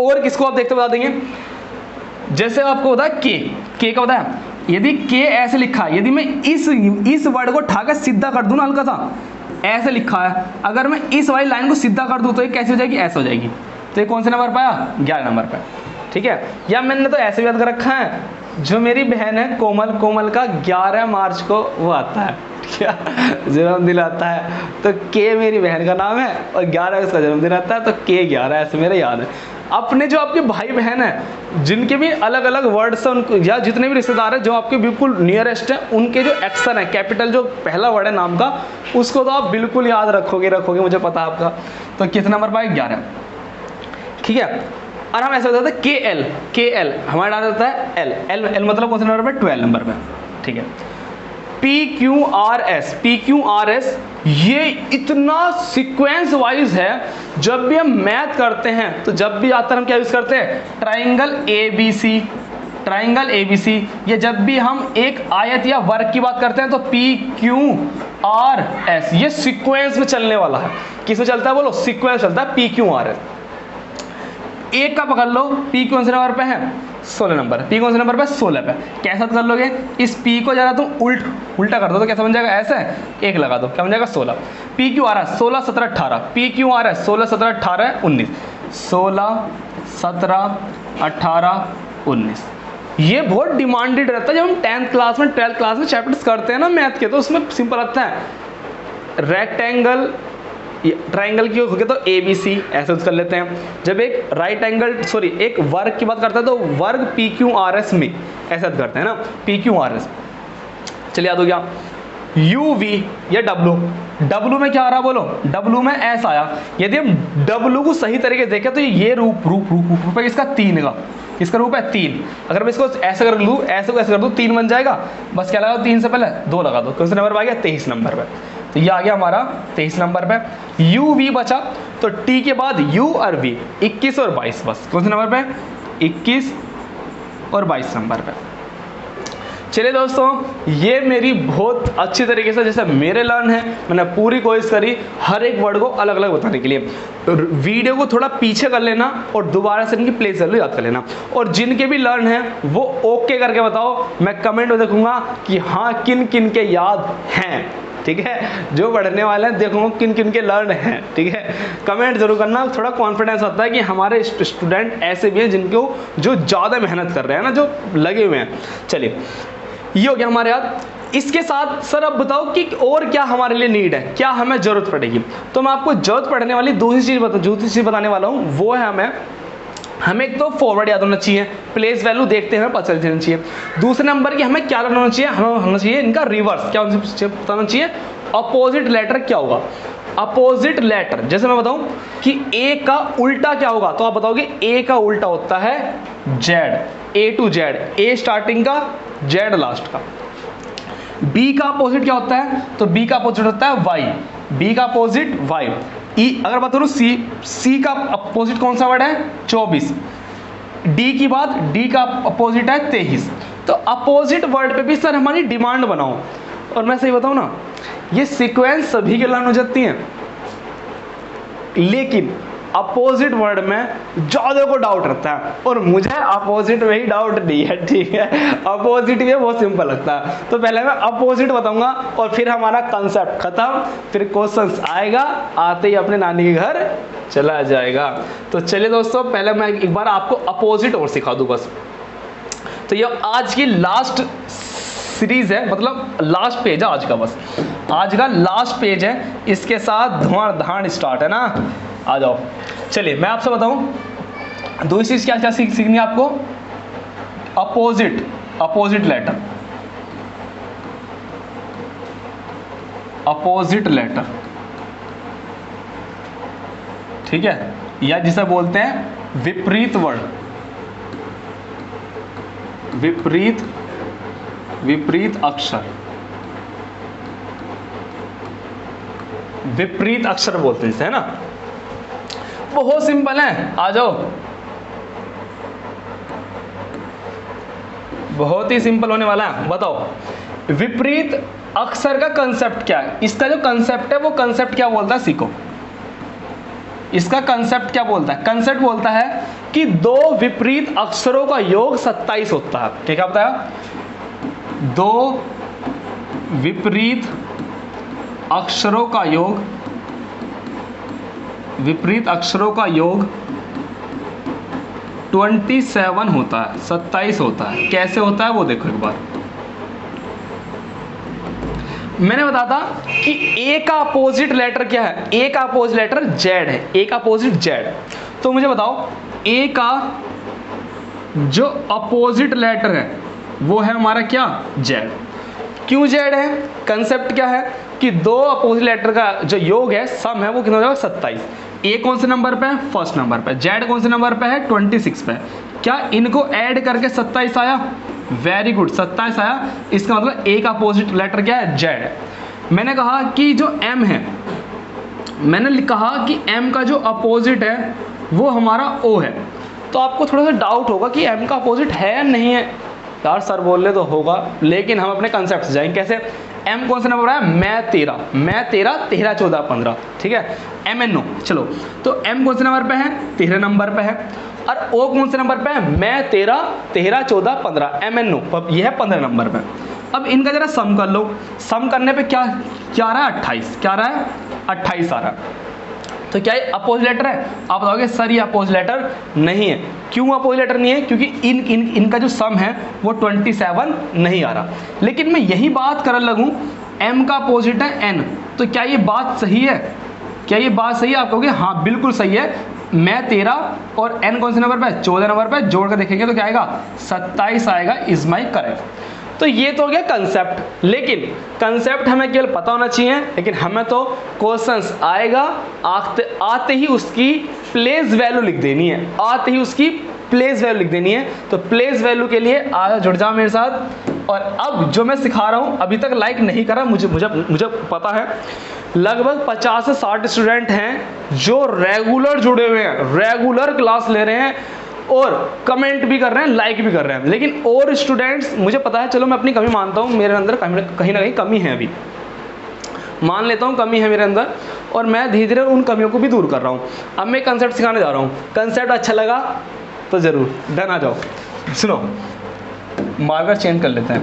और किसको आप देखते बता देंगे? जैसे आपको बताया के का बताया, यदि के ऐसे लिखा है, यदि मैं इस वर्ड को उठा के सीधा कर दूं ना, हल्का सा ऐसे लिखा है, अगर मैं इस वाली लाइन को सीधा कर दूं तो ये कैसे हो जाएगी, ऐसे हो जाएगी। तो ये कौन से नंबर पे आया, 11 नंबर पे, ठीक है। या मैंने तो ऐसे भी याद कर रखा है, जो मेरी बहन है कोमल, कोमल का 11 मार्च को वो आता है, क्या जन्मदिन आता है, तो के मेरी बहन का नाम है और 11 उसका जन्मदिन आता है, तो के 11 ऐसे मेरे याद है। अपने जो आपके भाई बहन हैं जिनके भी अलग अलग वर्ड्स हैं उनको, या जितने भी रिश्तेदार हैं जो आपके बिल्कुल नियरेस्ट हैं, उनके जो एक्शन है, कैपिटल जो पहला वर्ड है नाम का, उसको तो आप बिल्कुल याद रखोगे, मुझे पता है आपका। तो कितना नंबर पाए, 11, ठीक है। और हम ऐसे बताते हैं के एल हमारा डाल देता है एल मतलब कौन से नंबर पे, 12 नंबर पे, ठीक है। PQRS ये इतना सीक्वेंस वाइज है, जब भी हम मैथ करते हैं तो जब भी आता है हम क्या यूज करते हैं, ट्राइंगल ABC, या जब भी हम एक आयत या वर्ग की बात करते हैं तो PQRS, ये सीक्वेंस में चलने वाला है। किस में चलता है बोलो, सीक्वेंस चलता है PQRS। एक का पकड़ लो, P कौन से नंबर पे है, 16 नंबर, P कौन से नंबर पे, 16 पे। कैसा कर लोगे, इस P को जरा तुम उल्टा कर दो तो कैसा बन जाएगा, ऐसे एक लगा दो, क्या बन जाएगा, 16। PQRS 16 17 18, PQRS 16 17 18 19, 16 17 18 19। ये बहुत डिमांडेड रहता है जब हम 10th क्लास में 12th क्लास में चैप्टर्स करते हैं ना मैथ के, तो उसमें सिंपल आता है, रेक्टेंगल ट्राइंगल की हो गया तो ABC ऐसे कर लेते हैं। जब एक एक वर्ग की बात करता है तो वर्ग PQRS में ऐसा करते हैं ना, PQRS। चलिए याद हो गया। UV या W में क्या आ रहा बोलो, W में S आया। यदि हम W को सही तरीके से देखें तो ये रूप है इसका 3 का, इसका रूप है 3। अगर मैं इसको ऐसे कर लूँ, ऐसे को ऐसे कर दूँ, 3 बन जाएगा। बस क्या लगा, 3 से पहले 2 लगा दो, कौन से नंबर पर आ गया, 23 नंबर पे। तो ये आ गया हमारा 23 नंबर पे। UV बचा तो T के बाद U और V, 21 और 22, बस कौन से नंबर पे, 21 और 22 नंबर पे। चलिए दोस्तों, ये मेरी बहुत अच्छी तरीके से जैसे मेरे लर्न है, मैंने पूरी कोशिश करी हर एक वर्ड को अलग अलग बताने के लिए। वीडियो को थोड़ा पीछे कर लेना और दोबारा से इनकी प्लेस वैल्यू याद कर लेना। और जिनके भी लर्न है वो ओके करके बताओ, मैं कमेंट में देखूंगा कि हाँ किन किन के याद हैं, ठीक है। जो पढ़ने वाले हैं देखूंगा किन किन के लर्न हैं, ठीक है। कमेंट जरूर करना, थोड़ा कॉन्फिडेंस आता है कि हमारे स्टूडेंट ऐसे भी हैं जिनको जो ज़्यादा मेहनत कर रहे हैं ना, जो लगे हुए हैं। चलिए ये हो गया हमारे याद। इसके साथ सर अब बताओ कि और क्या हमारे लिए नीड है, क्या हमें जरूरत पड़ेगी। तो मैं आपको जरूरत पड़ने वाली दूसरी चीज़ बताने वाला हूँ, वो है हमें एक तो फॉरवर्ड याद होना चाहिए, प्लेस वैल्यू देखते हैं पता चलना चाहिए। दूसरे नंबर की हमें क्या होना चाहिए, हमें होना चाहिए इनका रिवर्स, क्या बताना चाहिए, अपोजिट लेटर क्या होगा। अपोजिट लेटर जैसे मैं बताऊं कि A का उल्टा क्या होगा, तो आप बताओगे A का उल्टा होता है Z, A to Z, A starting का Z लास्ट का। B का अपोजिट क्या होता है, तो B का अपोजिट होता है Y, B का अपोजिट Y। अगर बात करूं C का अपोजिट कौन सा वर्ड है, 24। D की बात, D का अपोजिट है 23। तो अपोजिट वर्ड पे भी सर हमारी डिमांड बनाओ। और मैं सही बताऊं ना, ये सीक्वेंस सभी के लर्न हो जाती हैं, लेकिन अपोजिट वर्ड में ज़्यादा को डाउट रहता है, और मुझे अपोजिट में ही डाउट नहीं है, ठीक है। अपोजिट में बहुत सिंपल लगता है। तो पहले मैं अपोजिट बताऊंगा और फिर हमारा कंसेप्ट खत्म, फिर क्वेश्चंस आएगा, आते ही अपने नानी के घर चला जाएगा। तो चलिए दोस्तों, पहले मैं एक बार आपको अपोजिट और सिखा दूं बस। तो ये आज की लास्ट सीरीज है, मतलब लास्ट पेज है आज का, बस आज का लास्ट पेज है। इसके साथ धुआं स्टार्ट है ना, आ जाओ। चलिए मैं आपसे बताऊं दूसरी चीज क्या क्या सीखनी है आपको, अपोजिट लेटर, अपोजिट लेटर, ठीक है, या जिसे बोलते हैं विपरीत वर्ड, विपरीत अक्षर, विपरीत अक्षर बोलते हैं, है ना। बहुत सिंपल है, आ जाओ, बहुत ही सिंपल होने वाला है। बताओ विपरीत अक्षर का कंसेप्ट क्या है, इसका जो कंसेप्ट है वो कंसेप्ट क्या बोलता है, सीखो। इसका कंसेप्ट क्या बोलता है, कंसेप्ट बोलता है कि दो विपरीत अक्षरों का योग 27 होता है, ठीक है। बताया दो विपरीत अक्षरों का योग, विपरीत अक्षरों का योग 27 होता है, 27 होता है। कैसे होता है वो देखो एक बार। मैंने बताया था कि ए का अपोजिट लेटर क्या है, ए का अपोजिट लेटर जेड है, ए का अपोजिट जेड। तो मुझे बताओ ए का जो अपोजिट लेटर है वो है हमारा क्या, जेड। क्यों जेड है, कंसेप्ट क्या है कि दो अपोजिट लेटर का जो योग है, सम है, वो कितना हो जाएगा 27। ए कौन से नंबर पे है, फर्स्ट नंबर पे। जेड कौन से नंबर पे है, 26 पे। क्या इनको ऐड करके 27 आया, वेरी गुड, 27 आया। इसका मतलब ए का अपोजिट लेटर क्या है, जेड। मैंने कहा कि जो एम है, मैंने कहा कि एम का जो अपोजिट है वो हमारा ओ है। तो आपको थोड़ा सा डाउट होगा कि एम का अपोजिट है या नहीं है। यार सर बोल रहे तो होगा, लेकिन हम अपने कंसेप्ट से जाएंगे। कैसे, एम कौन सा नंबर है, मैं 13, मैं 13, 13 14 15, ठीक है, एम एन ओ। चलो, तो एम कौन से नंबर पे है, 13 नंबर पे है। और ओ कौन से नंबर पे है, मैं 13, 13 14 15, एम एन ओ ये है 15 नंबर पे। अब इनका जरा सम कर लो। सम करने पे क्या क्या आ रहा है, 28। क्या आ रहा है, 28 आ रहा है। तो क्या ये अपोजिट लेटर है, आप बताओगे सर ये अपोजिट लेटर नहीं है। क्यों अपोजिट लेटर नहीं है, क्योंकि इनका जो सम है वो 27 नहीं आ रहा। लेकिन मैं यही बात करने लगूं, m का अपोजिट है n, तो क्या ये बात सही है, क्या ये बात सही है? आप कहोगे हाँ बिल्कुल सही है। मैं 13 और n कौन से नंबर पे, 14 नंबर पे, जोड़ कर देखेंगे तो क्या आएगा, 27 आएगा, इज माई करेक्ट। तो ये तो हो गया कंसेप्ट। लेकिन कंसेप्ट हमें केवल पता होना चाहिए, लेकिन हमें तो क्वेश्चंस आएगा, आते ही उसकी प्लेस वैल्यू लिख देनी है, आते ही उसकी प्लेस वैल्यू लिख देनी है। तो प्लेस वैल्यू के लिए आज जुड़ जाओ मेरे साथ। और अब जो मैं सिखा रहा हूँ, अभी तक लाइक नहीं करा, मुझे पता है लगभग 50 से 60 स्टूडेंट हैं जो रेगुलर जुड़े हुए हैं, रेगुलर क्लास ले रहे हैं और कमेंट भी कर रहे हैं, लाइक भी कर रहे हैं। लेकिन और स्टूडेंट्स, मुझे पता है, चलो मैं अपनी कमी मानता हूँ, मेरे अंदर कहीं ना कहीं कमी है, अभी मान लेता हूँ कमी है मेरे अंदर, और मैं धीरे धीरे उन कमियों को भी दूर कर रहा हूँ। अब मैं कंसेप्ट सिखाने जा रहा हूँ। कंसेप्ट अच्छा लगा तो ज़रूर डन आ जाओ। सुनो, मार्कर चेंज कर लेते हैं।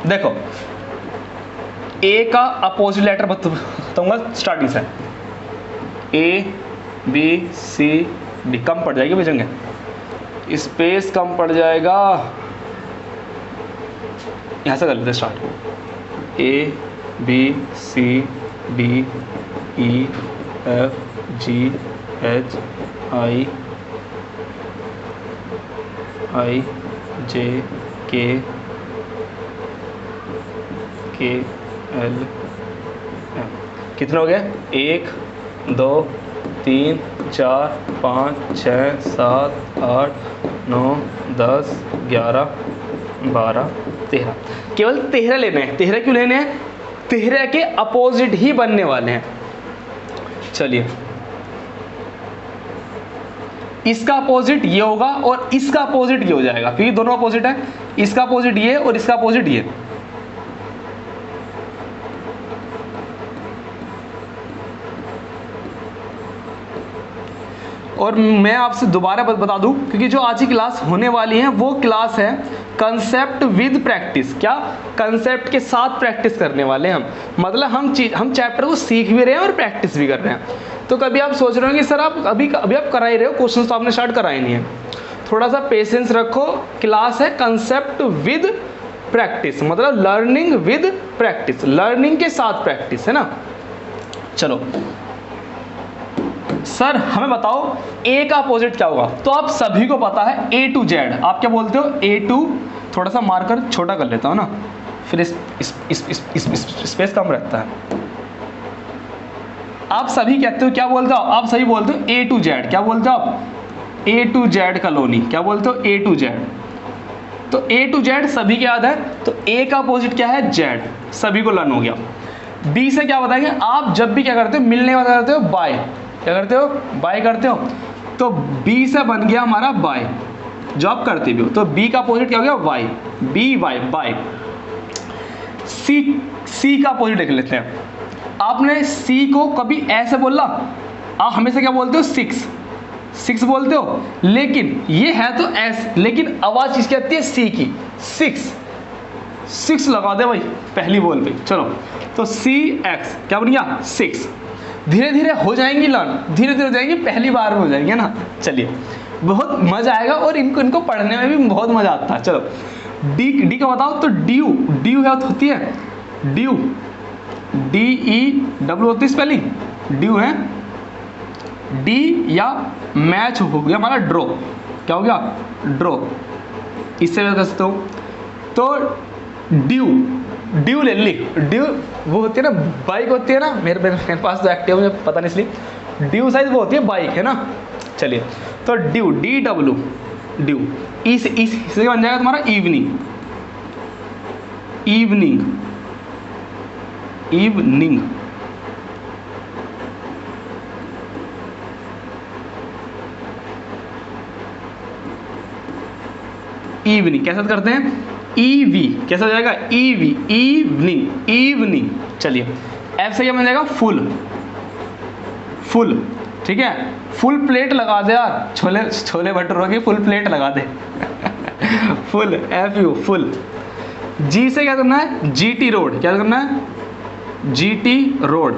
देखो, ए का अपोजिट लेटर बताऊंगा स्टार्टिंग से, ए बी सी डी। कम पड़ जाएगी भेजेंगे, स्पेस कम पड़ जाएगा, यहाँ से कर लेते start. A B C D E F G H I J K L M. कितने हो गए, 1 2 3 4 5 6 7 8 9 10 11 12 13। केवल 13 लेने हैं। 13 क्यों लेने हैं, 13 के अपोजिट ही बनने वाले हैं। चलिए, इसका अपोजिट ये होगा और इसका अपोजिट ये हो जाएगा, क्योंकि दोनों अपोजिट है। इसका अपोजिट ये और इसका अपोजिट ये। और मैं आपसे दोबारा बता दूं, क्योंकि जो आज की क्लास होने वाली है वो क्लास है कंसेप्ट विद प्रैक्टिस। क्या, कंसेप्ट के साथ प्रैक्टिस करने वाले हैं हम। मतलब हम चैप्टर को सीख भी रहे हैं और प्रैक्टिस भी कर रहे हैं। तो कभी आप सोच रहे हो कि सर आप अभी आप करा ही रहे हो, क्वेश्चन तो आपने स्टार्ट कराए नहीं है। थोड़ा सा पेशेंस रखो। क्लास है कंसेप्ट विद प्रैक्टिस, मतलब लर्निंग विद प्रैक्टिस, लर्निंग के साथ प्रैक्टिस, है ना। चलो सर हमें बताओ ए का अपोजिट क्या होगा। तो आप सभी को पता है ए टू जेड। आप क्या बोलते हो, ए टू, थोड़ा सा मार्कर छोटा कर लेता हूँ ना, फिर स्पेस कम रहता है। आप सभी कहते हो, क्या बोलते हो आप सभी बोलते हो ए टू जेड। क्या बोलते हो आप, ए टू जेड कॉलोनी। क्या बोलते हो, ए टू जेड। तो ए टू जेड सभी के याद है। तो ए का अपोजिट क्या है, जेड, सभी को लर्न हो गया। बी से क्या बताएंगे, आप जब भी क्या करते हो, मिलने वाला करते हो बाय। क्या करते हो, बाय करते हो। तो बी से बन गया हमारा बाय, जो आप करते भी हो। तो बी का अपोजिट क्या हो गया, वाई, बी वाई, बाय। सी का अपोजिट देख लेते हैं। आपने सी को कभी ऐसे बोला, आप हमेशा क्या बोलते हो, 6 बोलते हो, लेकिन ये है तो एस, लेकिन आवाज किसकी आती है, सी की। 6 लगा दे भाई पहली बॉल पे। चलो तो CX क्या बन गया 6। धीरे धीरे हो जाएंगी लर्न, धीरे धीरे हो जाएंगी, पहली बार में हो जाएंगे ना। चलिए बहुत मजा आएगा और इनको पढ़ने में भी बहुत मजा आता है। चलो डी का बताओ तो ड्यू है होती है ड्यू, DEW होती है स्पेलिंग ड्यू है। डी या मैच हो गया हमारा ड्रॉ, क्या हो गया ड्रॉ, इससे कर सकते हो। तो ड्यू ले ली, ड्यू वो होती है ना बाइक होती है ना, मेरे पास तो एक्टिव मुझे पता नहीं इसलिए ड्यू साइज वो होती है बाइक है ना। चलिए तो ड्यू DW ड्यू, इससे बन जाएगा तुम्हारा इवनिंग, इवनिंग इवनिंग। इवनिंग कैसे करते हैं EV, कैसा हो जाएगा EV इवनिंग इवनिंग। चलिए F से क्या बन जाएगा फुल, फुल ठीक है, फुल प्लेट लगा दे यार, छोले भटूरों की फुल प्लेट लगा दे फुल FU फुल। G से क्या करना है GT रोड, क्या करना है GT रोड,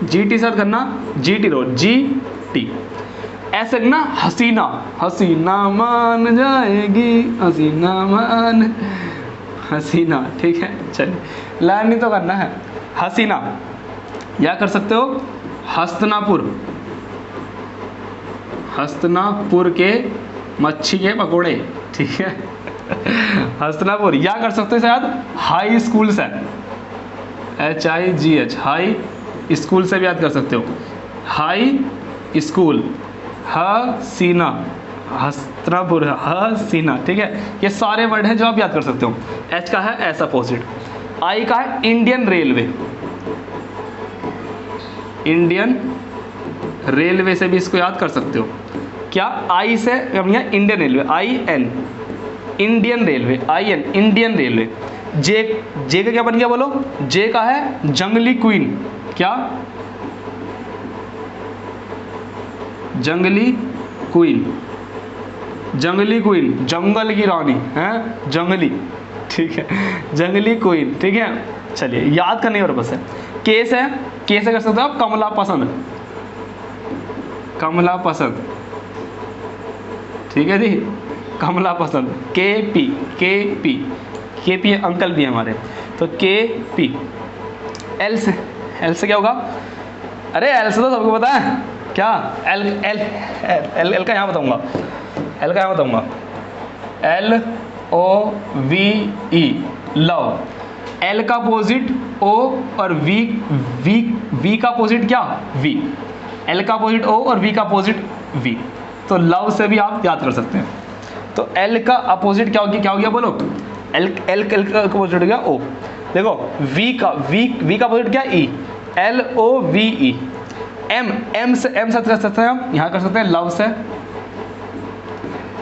GT से करना GT रोड GT। ऐसे ना हसीना, हसीना मान जाएगी हसीना मान, हसीना ठीक है। चलिए लर्न ही तो करना है हसीना। या कर सकते हो हस्तनापुर, हस्तनापुर के मच्छी के पकोड़े ठीक है हस्तनापुर। या कर सकते हो शायद हाई स्कूल से, HIGH हाई स्कूल से भी याद कर सकते हो, हाई स्कूल। हसीना हस्तनापुर हसीना ठीक है। ये सारे वर्ड हैं जो आप याद कर सकते हो। H का है ऐसा अपोजिट, I का है इंडियन रेलवे, इंडियन रेलवे से भी इसको याद कर सकते हो। क्या I से Indian Railway IN Indian Railway IN Indian Railway. J का क्या बन गया बोलो, जे का है जंगली क्वीन, क्या जंगली क्वीन, जंगली क्वीन जंगल की रानी है जंगली ठीक है, जंगली क्वीन ठीक है। चलिए याद करने और बस है। केस है, केस कर सकते हो आप कमला पसंद, कमला पसंद ठीक है जी, कमला पसंद। KP अंकल भी है हमारे, तो KP। एल से क्या होगा, अरे एल से तो सबको पता है क्या, एल का यहाँ बताऊंगा, एल का यहाँ बताऊंगा LOVE लव। एल का अपोजिट O और V का अपोजिट क्या V, एल का अपोजिट O और V का अपोजिट V। तो लव से भी आप याद कर सकते हैं। तो एल का अपोजिट क्या हो गया बोलो, एल का अपोजिट हो गया O। देखो V का अपोजिट क्या E, LOVE। एम से कर सकते हैं हम, यहाँ कर सकते हैं लव से।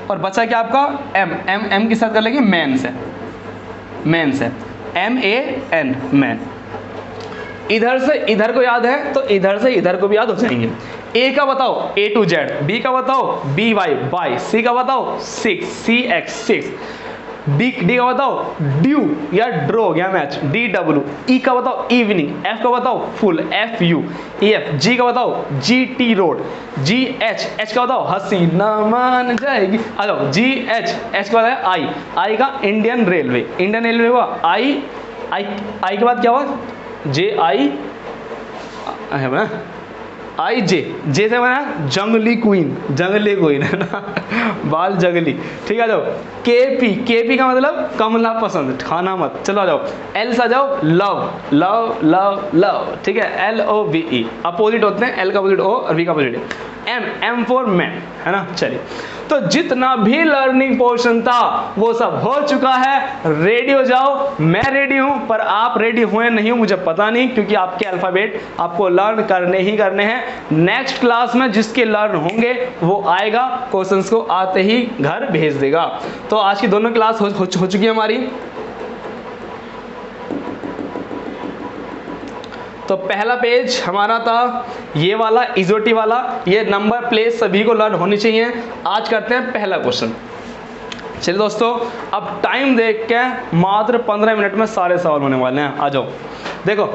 और बचा क्या आपका एम के साथ कर लेंगे मैन से, MAN मैन। इधर से इधर को याद है तो इधर से इधर को भी याद हो जाएंगे। A का बताओ A to Z, B का बताओ BY बाय, C का बताओ 6 6, डी का बताओ ड्यू या ड्रॉ या मैच DW। ई का बताओ इवनिंग, F का बताओ फुल FU EF। जी का बताओ GT रोड GH का बताओ हसीना मान जाएगी। आ जाओ H का बताओ I का इंडियन रेलवे हुआ। I के बाद क्या हुआ JI है ना, जे से बना जंगली क्वीन है ना बाल जंगली ठीक है। आ जाओ KP का मतलब कमला पसंद, खाना मत। चलो आ जाओ एल से आ जाओ लव ठीक है, LOVE। अपोजिट होते हैं, एल का अपोजिट O और V का अपोजिट M फॉर मैन है ना। चलिए तो जितना भी लर्निंग पोर्शन था वो सब हो चुका है। रेडी हो जाओ, मैं रेडी हूं, पर आप रेडी हुए नहीं हो मुझे पता नहीं, क्योंकि आपके अल्फाबेट आपको लर्न करने ही करने हैं। नेक्स्ट क्लास में जिसके लर्न होंगे वो आएगा, क्वेश्चंस को आते ही घर भेज देगा। तो आज की दोनों क्लास हो चुकी है हमारी। तो पहला पेज हमारा था ये वाला इजोटी वाला, ये नंबर प्लेस सभी को लर्न होनी चाहिए। आज करते हैं पहला क्वेश्चन। चलिए दोस्तों, अब टाइम देख के मात्र 15 मिनट में सारे सवाल होने वाले हैं। आ जाओ। देखो,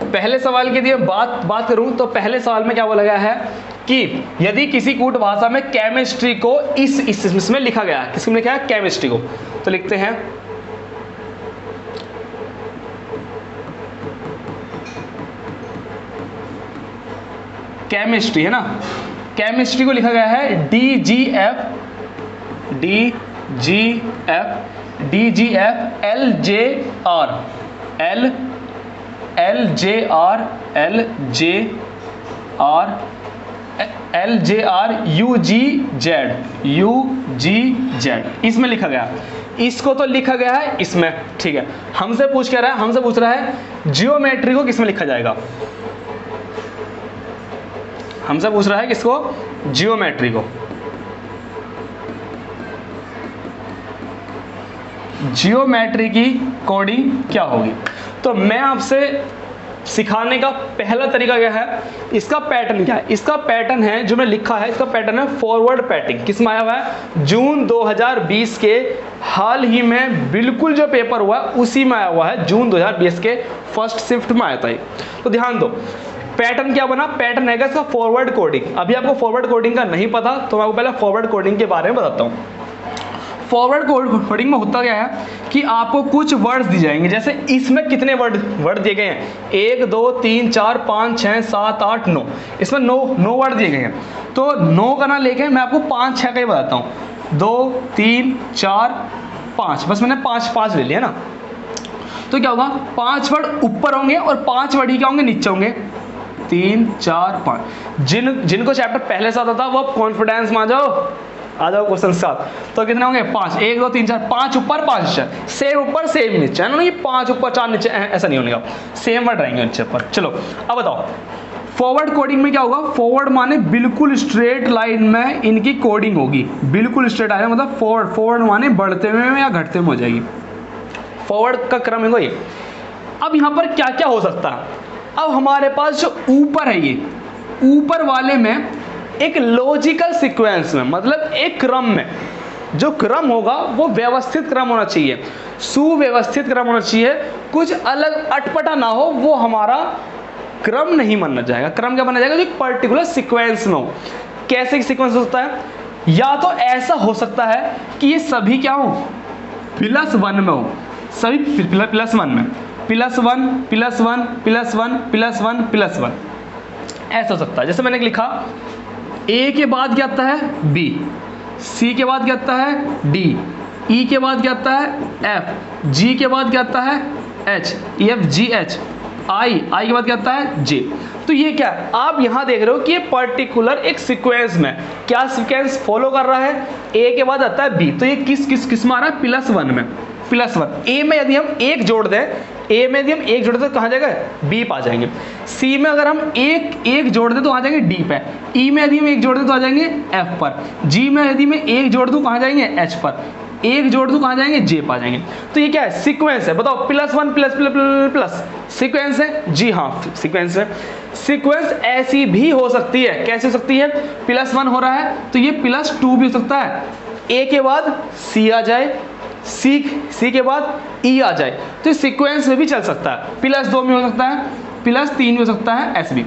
पहले सवाल की बात करूं तो पहले सवाल में क्या बोला गया है कि यदि किसी कूट भाषा में केमिस्ट्री को इसमें लिखा गया है, किसमें लिखा है? केमिस्ट्री को। तो लिखते हैं केमिस्ट्री, है ना। केमिस्ट्री को लिखा गया है DGF UGZ, इसमें लिखा गया। इसको तो लिखा गया है इसमें, ठीक है। हमसे पूछ रहा है जियोमेट्री को किसमें लिखा जाएगा? हमसे पूछ रहा है किसको? जियोमेट्री को। जियोमेट्री की कोडिंग क्या होगी? तो मैं आपसे सिखाने का पहला तरीका क्या है, इसका पैटर्न क्या है? इसका पैटर्न है जो मैं लिखा है, इसका पैटर्न है फॉरवर्ड पैटर्न। किस में आया हुआ है? जून 2020 के हाल ही में बिल्कुल जो पेपर हुआ उसी में आया हुआ है। जून 2020 के फर्स्ट शिफ्ट में आया था। तो ध्यान दो, पैटर्न क्या बना? पैटर्न है इसका फॉरवर्ड कोडिंग। अभी आपको फॉरवर्ड कोडिंग का नहीं पता तो मैं आपको पहले फॉरवर्ड कोडिंग के बारे में बताता हूँ। फॉरवर्ड कोडिंग में होता क्या है कि आपको कुछ वर्ड्स दी जाएंगे। जैसे इसमें कितने वर्ड दिए गए हैं? 1 2 3 4 5 6 7 8 9, इसमें 9 वर्ड दिए गए हैं। तो 9 का ना लेके मैं आपको 5 6 का ही बताता हूँ। 2 3 4 5, बस मैंने 5 ले लिया ना। तो क्या होगा? 5 वर्ड ऊपर होंगे और 5 वर्ड ही क्या होंगे? नीचे होंगे। 3 4 5। जिनको चैप्टर पहले से आता था वो कॉन्फिडेंस में आ जाओ क्वेश्चन साथ। तो कितने होंगे? 5 1 2 3 4 5 ऊपर 5 नीचे, सेम ऊपर सेम नीचे, है ना। ये 5 ऊपर 4 नीचे ऐसा नहीं होने का, सेम वर्ड रहेंगे नीचे ऊपर। चलो अब बताओ फॉरवर्ड कोडिंग में क्या होगा? फॉरवर्ड माने बिल्कुल स्ट्रेट लाइन में इनकी कोडिंग होगी। बिल्कुल स्ट्रेट लाइन मतलब फॉरवर्ड माने बढ़ते हुए या घटते हुए हो जाएगी। फॉरवर्ड का क्रम है ये। अब यहाँ पर क्या क्या हो सकता है? अब हमारे पास जो ऊपर है, ये ऊपर वाले में एक लॉजिकल सीक्वेंस में, मतलब एक क्रम में, जो क्रम होगा वो व्यवस्थित क्रम होना चाहिए, सुव्यवस्थित क्रम होना चाहिए। कुछ अलग अटपटा ना हो, वो हमारा क्रम नहीं माना जाएगा। क्रम क्या माना जाएगा? जो एक पर्टिकुलर सीक्वेंस में हो। कैसे सीक्वेंस हो सकता है? या तो ऐसा हो सकता है कि ये सभी क्या हो? +1 में हो, सभी +1 में, +1 +1 +1 +1 +1 ऐसा हो सकता है। जैसे मैंने लिखा A के बाद क्या आता है? B, C के बाद क्या आता है? D, E के बाद क्या आता है? F, G के बाद क्या आता है? H, F G H, I के बाद क्या आता है? J। तो ये क्या है? आप यहाँ देख रहे हो कि ये पर्टिकुलर एक सीक्वेंस में क्या सीक्वेंस फॉलो कर रहा है? A के बाद आता है B, तो ये किस में आ रहा है? +1 में, +1। A में यदि हम 1 जोड़ दें, A में यदि हम 1 जोड़ दें तो कहाँ जाएगा? B पे आ जाएंगे। C में अगर हम एक जोड़ दें तो आ जाएंगे D पे। E में यदि हम 1 जोड़ दें तो आ जाएंगे F पर। G में यदि मैं 1 जोड़ दूँ कहाँ जाएंगे? H पर। 1 जोड़ दूँ कहाँ जाएंगे? J पर आ जाएंगे। तो ये क्या है? सीक्वेंस है। बताओ +1 +++ सीक्वेंस है? जी हाँ, सीक्वेंस है। सीक्वेंस ऐसी भी हो सकती है। कैसे हो सकती है? +1 हो रहा है तो ये +2 भी हो सकता है। A के बाद C आ जाए, C के बाद E आ जाए, तो इस सीक्वेंस में भी चल सकता है। +2 में हो सकता है, +3 में हो सकता है, ऐसे भी।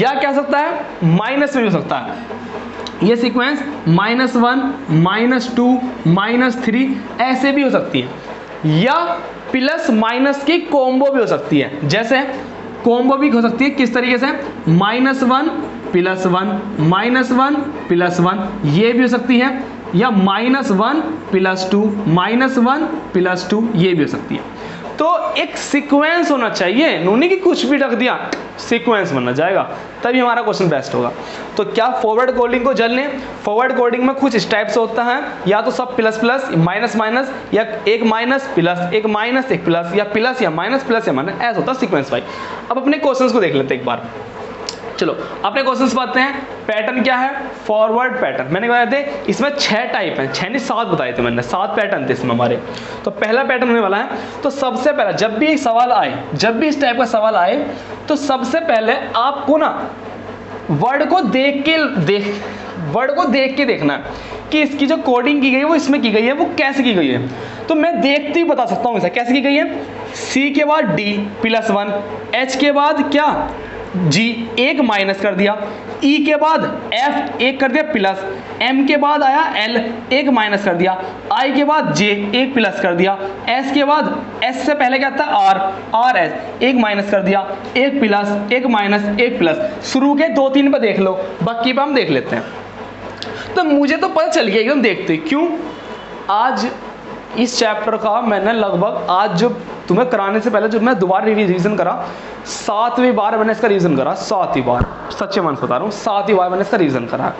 या क्या सकता है? माइनस में भी हो सकता है। ये सीक्वेंस -1 -2 -3 ऐसे भी हो सकती है। या प्लस माइनस की कॉम्बो भी हो सकती है। जैसे कॉम्बो भी हो सकती है किस तरीके से? -1 +1 -1 +1 ये भी हो सकती है। या -1 +2 -1 +2 ये भी हो सकती है। तो एक सीक्वेंस होना चाहिए, नूनी की कुछ भी रख दिया, सीक्वेंस बनना जाएगा, तभी हमारा क्वेश्चन बेस्ट होगा। तो क्या फॉरवर्ड कोडिंग को जल लें? फॉरवर्ड कोडिंग में कुछ इस टाइप से होता है, या तो सब प्लस प्लस माइनस माइनस, या एक माइनस प्लस एक माइनस एक प्लस, या प्लस या माइनस ऐसा होता है सीक्वेंस वाइज। अब अपने क्वेश्चंस को देख लेते हैं एक बार। चलो अपने क्वेश्चंस पर आते हैं। पैटर्न क्या है? Forward pattern. मैंने बताए थे इसमें 6 टाइप हैं, 6 नहीं 7 बताए थे मैंने, 7 पैटर्न थे इसमें हमारे। तो पहला पैटर्न होने वाला है, तो सबसे पहला जब भी एक सवाल आए, जब भी इस टाइप का सवाल आए, तो सबसे पहले आपको ना वर्ड को देख वर्ड को देख के देखना है कि इसकी जो कोडिंग की गई है वो इसमें की गई है, वो कैसे की गई है। तो मैं देखते ही बता सकता हूँ इसे कैसे की गई है। C के बाद D +1, H के बाद क्या G, एक माइनस कर दिया, E के बाद F एक कर दिया प्लस, M के बाद आया L एक माइनस कर दिया, I के बाद J एक प्लस कर दिया, S के बाद S से पहले क्या था R S एक माइनस कर दिया, एक प्लस एक माइनस एक प्लस। शुरू के 2-3 पे देख लो, बाकी पे हम देख लेते हैं। तो मुझे तो पता चल गया एकदम देखते, क्यों आज इस चैप्टर का मैंने लगभग आज जो तुम्हें कराने से पहले जो मैं दोबारा रिवीजन करा, 7वीं बार मैंने इसका रिवीजन करा, 7वीं बार, सच्चे मन से बता रहा हूँ, 7वीं बार मैंने इसका रिवीजन करा।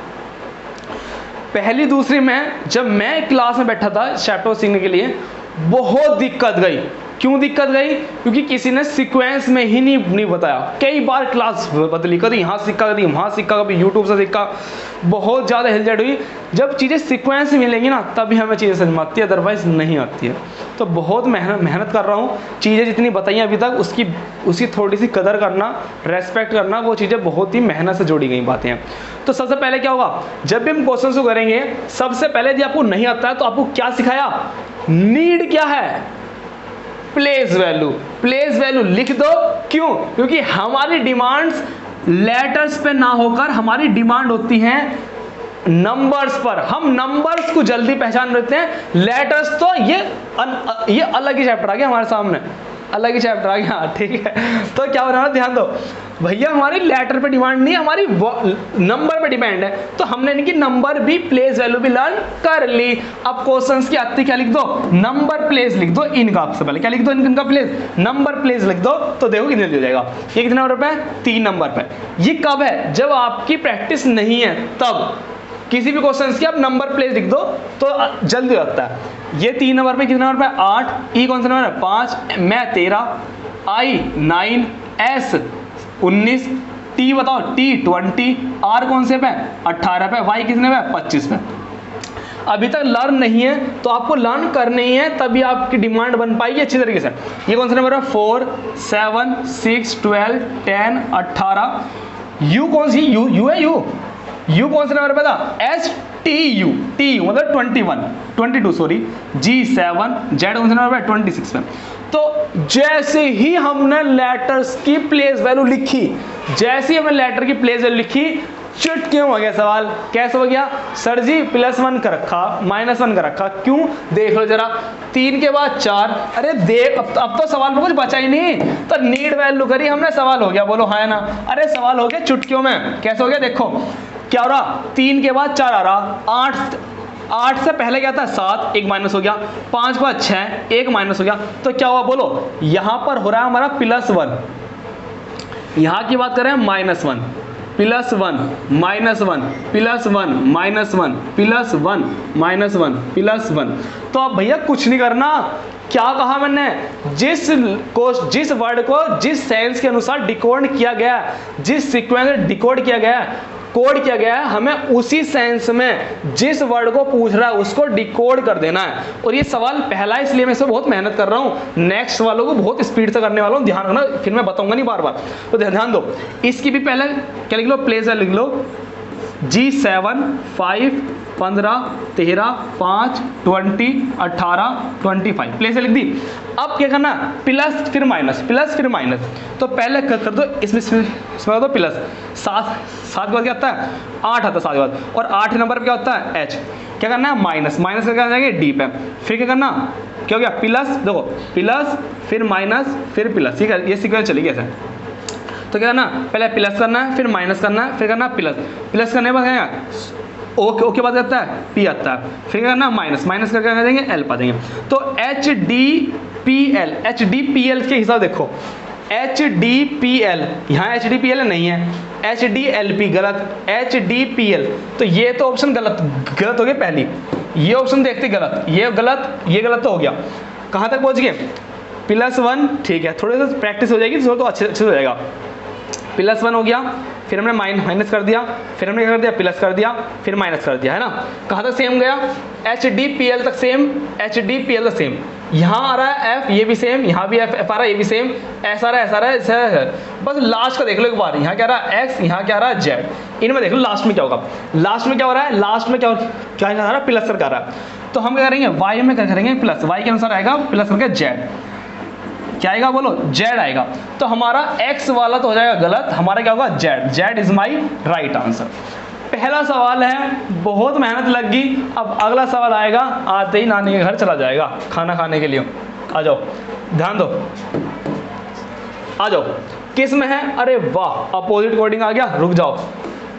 पहली दूसरी में जब मैं क्लास में बैठा था चैप्टर सीखने के लिए, बहुत दिक्कत गई। क्यों दिक्कत गई? क्योंकि किसी ने सीक्वेंस में ही नहीं बताया। कई बार क्लास बदली, कभी यहाँ सीखा, कभी वहाँ सीखा, कभी यूट्यूब से सीखा, बहुत ज़्यादा हिलझट हुई। जब चीज़ें सीक्वेंस में मिलेंगी ना तभी हमें चीज़ें समझ में आती है, अदरवाइज नहीं आती है। तो बहुत मेहनत कर रहा हूँ, चीज़ें जितनी बताई अभी तक उसकी थोड़ी सी कदर करना, रेस्पेक्ट करना, वो चीज़ें बहुत ही मेहनत से जोड़ी गई बातें हैं। तो सबसे पहले क्या होगा, जब भी हम क्वेश्चन को करेंगे, सबसे पहले यदि आपको नहीं आता है तो आपको क्या सिखाया, नीड क्या है, प्लेस वैल्यू। प्लेस वैल्यू लिख दो, क्यों? क्योंकि हमारी डिमांड्स लेटर्स पे ना होकर हमारी डिमांड होती है नंबर्स पर। हम नंबर्स को जल्दी पहचान लेते हैं, लेटर्स तो ये अलग ही चैप्टर आ गया हमारे सामने, अलग ही चैप्टर आ गया, ठीक है। तो क्या हो रहा है, ध्यान दो भैया, हमारी लेटर पे डिमांड नहीं, हमारी नंबर पे डिपेंड है। तो हमने इनकी नंबर भी, प्लेस वैल्यू भी लर्न कर ली। अब क्वेश्चंस की आती क्या लिख दो, नंबर प्लेस लिख दो इनका। आपसे पहले क्या लिख दो, इनका प्लेस, नंबर प्लेस लिख दो। तो देखो कितने हो जाएगा, ये कितने नंबर पे, 3 नंबर पे। ये कब है, जब आपकी प्रैक्टिस नहीं है तब। किसी भी क्वेश्चन की आप नंबर प्लेस लिख दो तो जल्दी हो जाता है। ये 3 नंबर पे, कितने नंबर पे, 8, ई कौन सा नंबर है, 5, मैं 13, आई 9, एस 19, टी बताओ, टी 20, आर कौन से पे, 18 पे, वाई कितने पे, 25 पे। अभी तक लर्न नहीं है तो आपको लर्न करनी है, तभी आपकी डिमांड बन पाएगी अच्छी तरीके से। ये कौन सा नंबर है, 4, 7, 6, 12, 10, 18। यू कौन सी, यू है, यू कौन से नंबर पे था, एस टी यू मतलब 21, 22 सॉरी, जी 7, जेड कौन से नंबर पे, 26 पे। तो जैसे ही हमने लेटर्स की प्लेस वैल्यू लिखी, जैसे ही हमने लेटर की प्लेस वैल्यू लिखी, चुटकी हो गया सवाल। कैसे हो गया, सर जी +1 का रखा, -1 का रखा, क्यों? देख लो जरा, 3 के बाद 4, अरे देख अब तो सवाल में कुछ बचा ही नहीं। तो नीड वैल्यू करी हमने, सवाल हो गया, बोलो हाँ ना। अरे सवाल हो गया चुटकियों में। कैसे हो गया, देखो क्या हो रहा, 3 के बाद 4 आ रहा, 8 से पहले क्या था, 7, एक माइनस हो गया, 5 के बाद 6, एक माइनस हो गया। तो क्या हुआ बोलो, यहां पर हो रहा है हमारा +1, यहां की बात कर रहे हैं -1, +1, -1, +1, -1, +1, -1। तो अब भैया कुछ नहीं करना, क्या कहा मैंने, जिस वर्ड को जिस सेंस के अनुसार डिकोड किया गया, जिस सीक्वेंस में डिकोड किया गया, कोड किया गया है, हमें उसी सेंस में जिस वर्ड को पूछ रहा है उसको डिकोड कर देना है। और ये सवाल पहला है, इसलिए मैं इसमें बहुत मेहनत कर रहा हूँ। नेक्स्ट वालों को बहुत स्पीड से करने वाला हूँ, ध्यान रखना, फिर मैं बताऊंगा नहीं बार बार। तो ध्यान दो, इसकी भी पहले क्या लिख लो, प्लेस लिख लो, G7, 5, 15, 13, 5, 20, 18, 25, प्लेस लिख दी। अब क्या करना, प्लस फिर माइनस, प्लस फिर माइनस। तो पहले कर दो, इसमें दो प्लस, 7 के बाद क्या होता है, 8 आता है 7 के बाद, और 8 नंबर पे क्या होता है, H। क्या करना है, माइनस करके आ जाएंगे D पे। फिर क्या करना, क्या हो गया, प्लस, देखो प्लस फिर माइनस फिर प्लस, ठीक है, ये सीक्वेंस चलेगी ऐसे। तो क्या करना, पहले प्लस करना है, फिर माइनस करना है, फिर करना प्लस करने के बाद क्या, ओके बाद आता है P आता है, फिर क्या करना, माइनस करके आ जाएंगे L पा देंगे। तो HDPL के हिसाब देखो, HDPL, यहाँ HDPL नहीं है, HDLP गलत, HDPL। तो ये तो ऑप्शन गलत हो गया पहली, ये ऑप्शन देखते गलत, ये गलत तो हो गया। कहाँ तक पहुँच गए, +1, ठीक है, थोड़े से प्रैक्टिस हो जाएगी तो अच्छे से हो जाएगा। +1 हो गया, फिर हमने माइनस कर दिया, फिर हमने क्या कर दिया, प्लस कर दिया, फिर माइनस कर दिया, है ना। कहाँ तक सेम गया, HDPL तक सेम, HDPL तक सेम। यहाँ आ रहा है F, ये भी सेम, यहाँ भी F आ रहा है, ये भी सेम, S आ रहा है, S आ रहा है, ऐसा है। बस लास्ट का देख लो एक बार, यहाँ क्या आ रहा है X, यहाँ क्या आ रहा है Z। इनमें देख लो लास्ट में क्या होगा, लास्ट में क्या हो रहा है, लास्ट में क्या क्या आ रहा है, प्लस करके आ रहा है। तो हम क्या करेंगे, Y में क्या करेंगे, प्लस, Y के अनुसार आएगा प्लस करके Z। क्या आएगा बोलो, Z आएगा। तो हमारा X वाला तो हो जाएगा गलत, हमारा क्या होगा Z। Z is my right answer. पहला सवाल है, बहुत मेहनत लग गई। अब अगला सवाल आएगा, आते ही नानी के घर चला जाएगा खाना खाने के लिए। आ जाओ, ध्यान दो, आ जाओ। किस में है, अरे वाह, अपोजिट कोडिंग आ गया। रुक जाओ,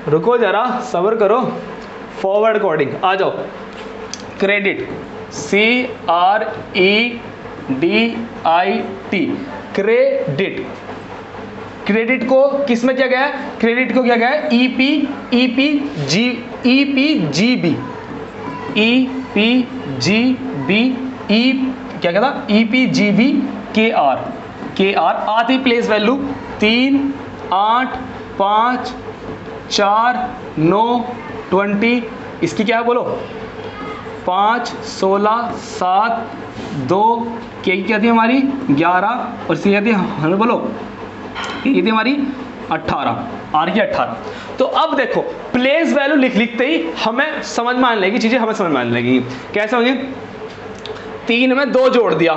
रुको जरा, सब्र करो। फॉरवर्ड कोडिंग आ जाओ। Credit, CREDIT, credit. क्रेडिट को किस में किया गया है, क्रेडिट को किया गया है क्या कहता, EPGB KR आती प्लेस वैल्यू 3, 8, 5, 4, 9, 20। इसकी क्या है बोलो, 5, 16, 7, 2, क्या थी हमारी 11, और इसकी क्या थी हमें बोलो, ये थी हमारी 18, आर की 18। तो अब देखो प्लेस वैल्यू लिखते ही हमें समझ में आने लगी, चीजें हमें समझ में आने लगी। कैसे होंगी, 3 में 2 जोड़ दिया,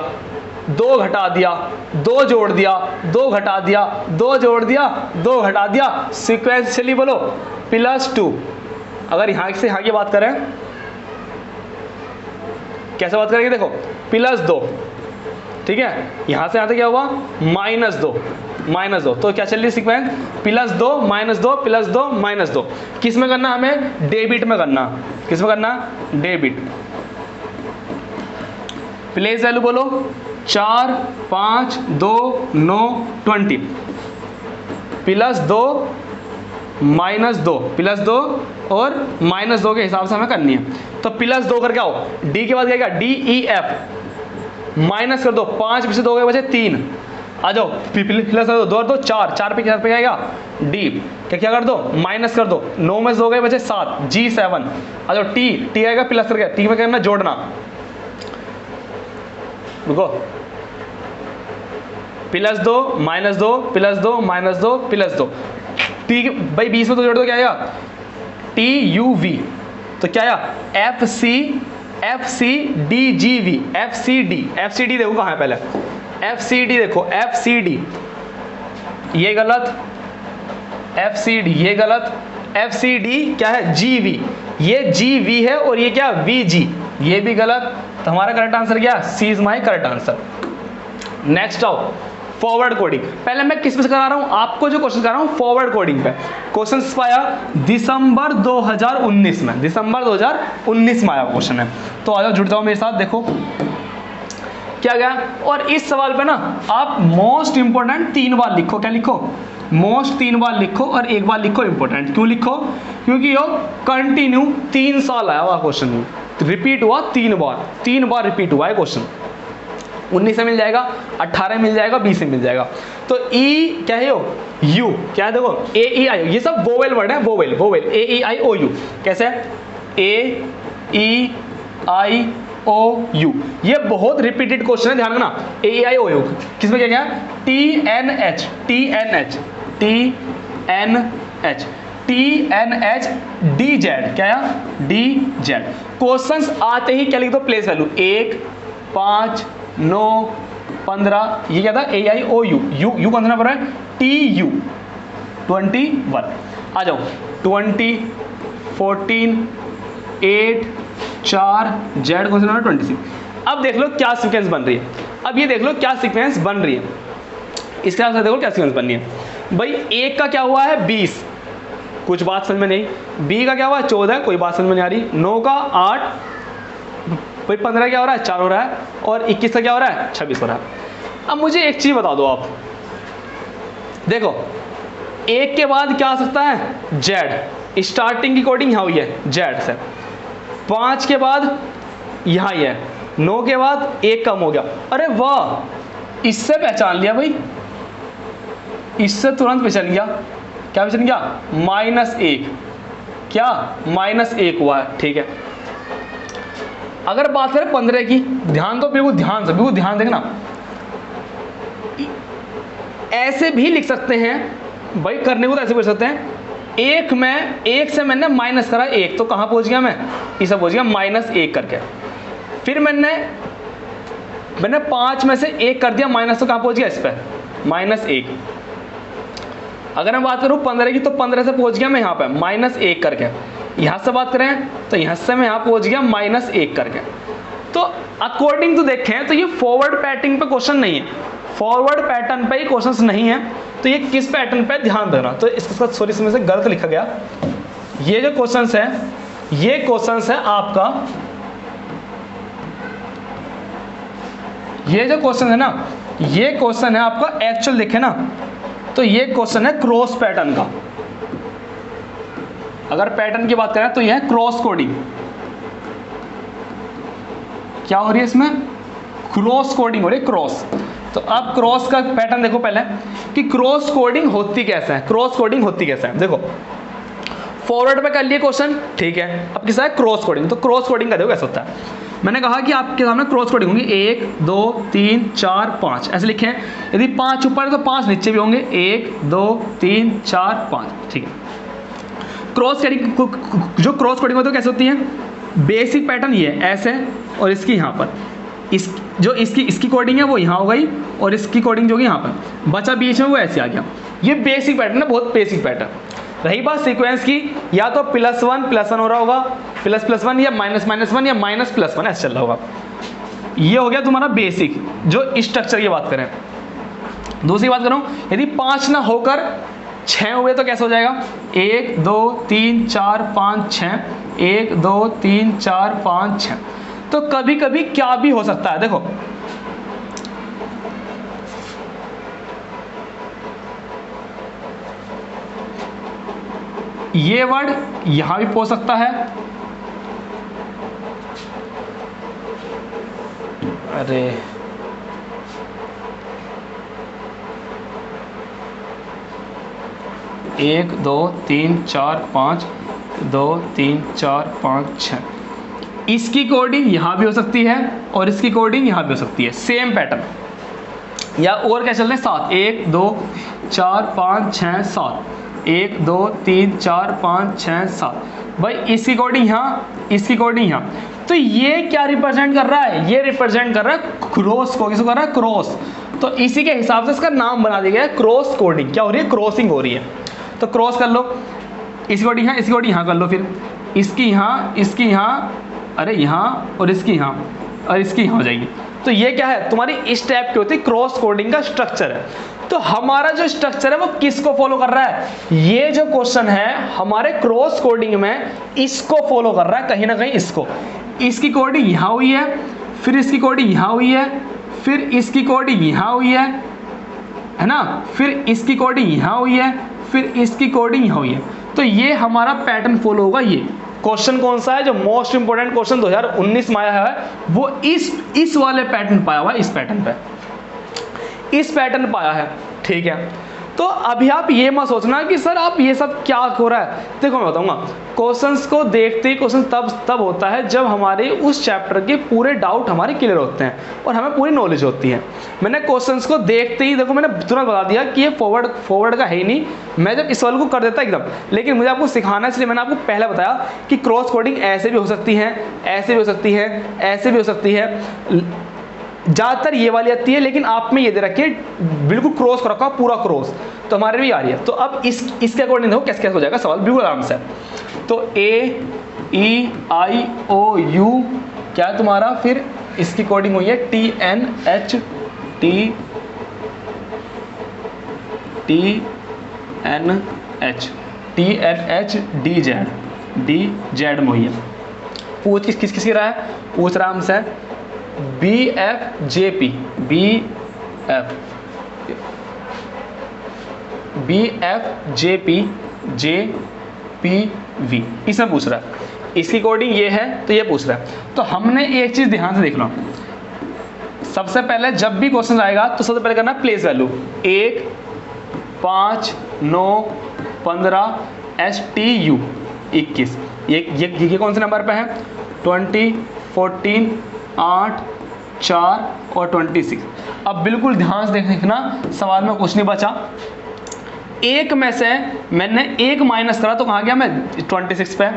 2 घटा दिया, 2 जोड़ दिया, 2 घटा दिया, 2 जोड़ दिया, 2 घटा दिया, सिक्वेंशियली बोलो +2। अगर यहां से यहां की बात करें, कैसे बात करेंगे, देखो +2, ठीक है, यहां से यहां तक क्या हुआ, -2, तो क्या चल रही है सीक्वेंस, +2 -2 +2 -2। किस में करना, हमें डेबिट में करना। किस में करना, डेबिट। प्लेस वैल्यू बोलो 4, 5, 2, 9, 20, +2 -2 +2 और -2 के हिसाब से हमें करनी है। तो +2 करके आओ, डी के बाद क्या DEF, माइनस कर दो, 5 में से 2 के बचे 3, आ जाओ, प्लस कर दो, 2 और 2 4, 4 पे क्या आएगा डी, क्या कर दो, माइनस कर दो, 9 में से 2 गए बचे 7, G7, आ जाओ, टी आएगा प्लस करके, टी में करना जोड़ना, रुको, +2 -2 +2 -2 +2, टी भाई 20 में तो जोड़ दो, क्या आएगा TUV, तो क्या आया FCDGV, FCD देखो कहाँ है पहले, FCD देखो, FCD ये गलत, FCD ये गलत, FCD क्या है GV, ये GV है और ये क्या VG, ये भी गलत। तो हमारा करेक्ट आंसर क्या, C is my correct answer. Next आओ, फॉरवर्ड कोडिंग। पहले मैं किस पे करा रहा हूं, आपको जो क्वेश्चन करा रहा हूं फॉरवर्ड कोडिंग पे। क्वेश्चन पाया दिसंबर 2019 में, दिसंबर 2019 में आया क्वेश्चन है। तो आ जाओ, जुड़ जाओ मेरे साथ, देखो क्या गया। और इस सवाल पे ना आप मोस्ट इंपोर्टेंट 3 बार लिखो, क्या लिखो, मोस्ट 3 बार लिखो और 1 बार लिखो इंपोर्टेंट। क्यों लिखो, क्योंकि यो कंटिन्यू 3 साल आया हुआ क्वेश्चन, रिपीट हुआ 3 बार रिपीट हुआ है क्वेश्चन। 19 से मिल जाएगा, 18 मिल जाएगा, 20 से मिल जाएगा। तो ई क्या है, यू क्या है, देखो AEI, ये सब वोवेल वर्ड है, वोवेल AEIOU। कैसे, AEIOU, ये बहुत रिपीटेड क्वेश्चन है, ध्यान रखना। AEIOU किसमें क्या गया, TNH DZ, क्या है DZ। क्वेश्चंस आते ही क्या लिख दो, प्लेस वैल्यू 1, 5, 9, 15, ये क्या था AIOU, यू कौन सा नंबर है TU 21। आ जाओ 20, 14, 8, 4, Z कौन सा नंबर 26। अब देख लो क्या सीक्वेंस बन रही है, अब ये देख लो क्या सीक्वेंस बन रही है, इसके साथ देखो क्या सीक्वेंस बननी है। भाई 1 का क्या हुआ है 20, कुछ बात समझ में नहीं। B का क्या हुआ है 14, कोई बात समझ में नहीं आ रही। 9 का 8, भाई 15 क्या हो रहा है 4 हो रहा है, और 21 का क्या हो रहा है 26 हो रहा है। अब मुझे एक चीज बता दो आप, देखो 1 के बाद क्या आ सकता है Z, स्टार्टिंग की कोडिंग यहाँ हुई है Z से। 5 के बाद यहाँ ही है, 9 के बाद 1 कम हो गया। अरे वाह, इससे पहचान लिया भाई, इससे तुरंत पहचान गया। क्या विचलन किया, -1, क्या -1 हुआ है, ठीक है। अगर बात करें 15 की, ध्यान दो, बिल्कुल ध्यान देखना, ऐसे भी लिख सकते हैं भाई, करने को तो ऐसे बोल सकते हैं, एक से मैंने माइनस करा 1, तो कहाँ पहुंच गया मैं, इसे पहुंच गया -1 करके। फिर मैंने 5 में से 1 कर दिया माइनस, तो कहाँ पहुंच गया, इस पर -1। अगर मैं बात करूँ 15 की, तो 15 से पहुंच गया मैं यहाँ पे -1 करके। यहाँ से बात करें तो यहाँ से मैं यहाँ पहुंच गया -1 करके। तो अकॉर्डिंग टू देखें तो ये फॉरवर्ड पैटर्न पे क्वेश्चन नहीं है, फॉरवर्ड पैटर्न पे ही क्वेश्चंस नहीं है, तो ये किस पैटर्न पे ध्यान देना। तो इसका सॉरी, इसमें से गलत लिखा गया, ये जो क्वेश्चंस है, ये क्वेश्चंस है आपका, ये जो क्वेश्चन है ना, ये क्वेश्चन है आपका एक्चुअल देखे ना, तो ये क्वेश्चन है क्रॉस पैटर्न का। अगर पैटर्न की बात करें तो यह है क्रॉस कोडिंग। क्या हो रही है इसमें, क्रॉस कोडिंग हो रही है, क्रॉस। तो अब क्रॉस का पैटर्न देखो पहले कि क्रॉस कोडिंग होती कैसे है, क्रॉस कोडिंग होती कैसे है। देखो फॉरवर्ड पे कर लिए क्वेश्चन, ठीक है, अब किसा है क्रॉस कोडिंग, तो क्रॉस कोडिंग का देखो कैसे होता है। मैंने कहा कि आपके सामने क्रॉस कोडिंग होंगी 1 2 3 4 5 ऐसे लिखे हैं, यदि 5 ऊपर है तो 5 नीचे भी होंगे, 1 2 3 4 5, ठीक है। क्रॉस कोडिंग, जो क्रॉस कोडिंग होती है कैसे होती है, बेसिक पैटर्न ये ऐसे, और इसकी यहाँ पर, जो इसकी कोडिंग है वो यहाँ हो गई, और इसकी कोडिंग जो कि यहाँ पर बचा बीच में वो ऐसे आ गया। ये बेसिक पैटर्न है, बहुत बेसिक पैटर्न। रही बात सीक्वेंस की, या तो +1 हो रहा होगा, ++1 या -1 या -+1 ऐसे चल रहा होगा। ये हो गया तुम्हारा बेसिक, जो स्ट्रक्चर की बात करें। दूसरी बात करूँ, यदि 5 ना होकर 6 हुए तो कैसे हो जाएगा, 1 2 3 4 5 6, 1 2 3 4 5 6। तो कभी कभी क्या भी हो सकता है, देखो ये वर्ड यहां भी पहुंच सकता है, अरे 1 2 3 4 5 2 3 4 5 6, इसकी कोडिंग यहां भी हो सकती है और इसकी कोडिंग यहां भी हो सकती है, सेम पैटर्न। या और क्या चल रहे हैं, 7 1 2 4 5 6 7, 1 2 3 4 5 6 7, भाई इसकी कोडिंग यहाँ, इसकी कोडिंग यहाँ। तो ये क्या रिप्रेजेंट कर रहा है, ये रिप्रेजेंट कर रहा है क्रॉस को, किसको कर रहा है, क्रॉस। तो इसी के हिसाब से इसका नाम बना दिया गया है क्रॉस कोडिंग। क्या हो रही है, क्रॉसिंग हो रही है। तो क्रॉस कर लो, इसकी कोडिंग यहाँ, इसकी कोडिंग यहाँ कर लो, फिर इसकी यहाँ, इसकी यहाँ, अरे यहाँ, और इसकी यहाँ, और इसकी यहाँ हो जाएगी। तो ये क्या है, तुम्हारी इस टाइप की होती है क्रॉस कोडिंग का स्ट्रक्चर है। तो हमारा जो स्ट्रक्चर है वो किसको फॉलो कर रहा है, ये जो क्वेश्चन है हमारे क्रॉस कोडिंग में इसको फॉलो कर रहा है, कहीं ना कहीं इसको। इसकी कोडिंग यहाँ हुई है, फिर इसकी कोडिंग यहाँ हुई है, फिर इसकी कोडिंग यहाँ हुई है ना, फिर इसकी कोडिंग यहाँ हुई है, फिर इसकी कोडिंग यहाँ हुई है। तो ये हमारा पैटर्न फॉलो होगा। ये क्वेश्चन कौन सा है, जो मोस्ट इंपोर्टेंट क्वेश्चन 2019 में आया है, वो इस वाले पैटर्न पाया हुआ है, इस पैटर्न पे, इस पैटर्न पाया है, ठीक है। तो अभी आप ये मत सोचना कि सर आप ये सब क्या हो रहा है। देखो मैं बताऊंगा, क्वेश्चंस को देखते ही क्वेश्चन तब होता है जब हमारे उस चैप्टर के पूरे डाउट हमारे क्लियर होते हैं और हमें पूरी नॉलेज होती है। मैंने क्वेश्चंस को देखते ही, देखो मैंने तुरंत बता दिया कि ये फॉरवर्ड का है ही नहीं, मैं जब इस वाले को कर देता एकदम, लेकिन मुझे आपको सिखाना, इसलिए मैंने आपको पहले बताया कि क्रॉस कोडिंग ऐसे भी हो सकती है, ऐसे भी हो सकती है, ऐसे भी हो सकती है। ज़्यादातर ये वाली आती है, लेकिन आप में ये दे रखिए बिल्कुल क्रॉस कर रखा, पूरा क्रॉस, तो हमारे भी आ रही है। तो अब इसके अकॉर्डिंग देखो कैसे कैसे हो जाएगा सवाल, बिल्कुल आराम से। तो AEIOU क्या है तुम्हारा, फिर इसकी कोडिंग हुई है TNH DZ में हुई है। पूछ किसकी रहा है, पूछ रहा हमसे BFJP JPV, इसमें पूछ रहा है। इसकी कोडिंग ये है तो ये पूछ रहा है। तो हमने एक चीज ध्यान से देख लो, सबसे पहले जब भी क्वेश्चन आएगा तो सबसे पहले करना प्लेस वैल्यू 1 5 9 15 STU 21। ये कौन से नंबर पे है? 20, 14, 8, 4 और 26। अब बिल्कुल ध्यान से देखना, सवाल में कुछ नहीं बचा। एक में से मैंने एक माइनस करा तो कहाँ गया मैं? 26 पे।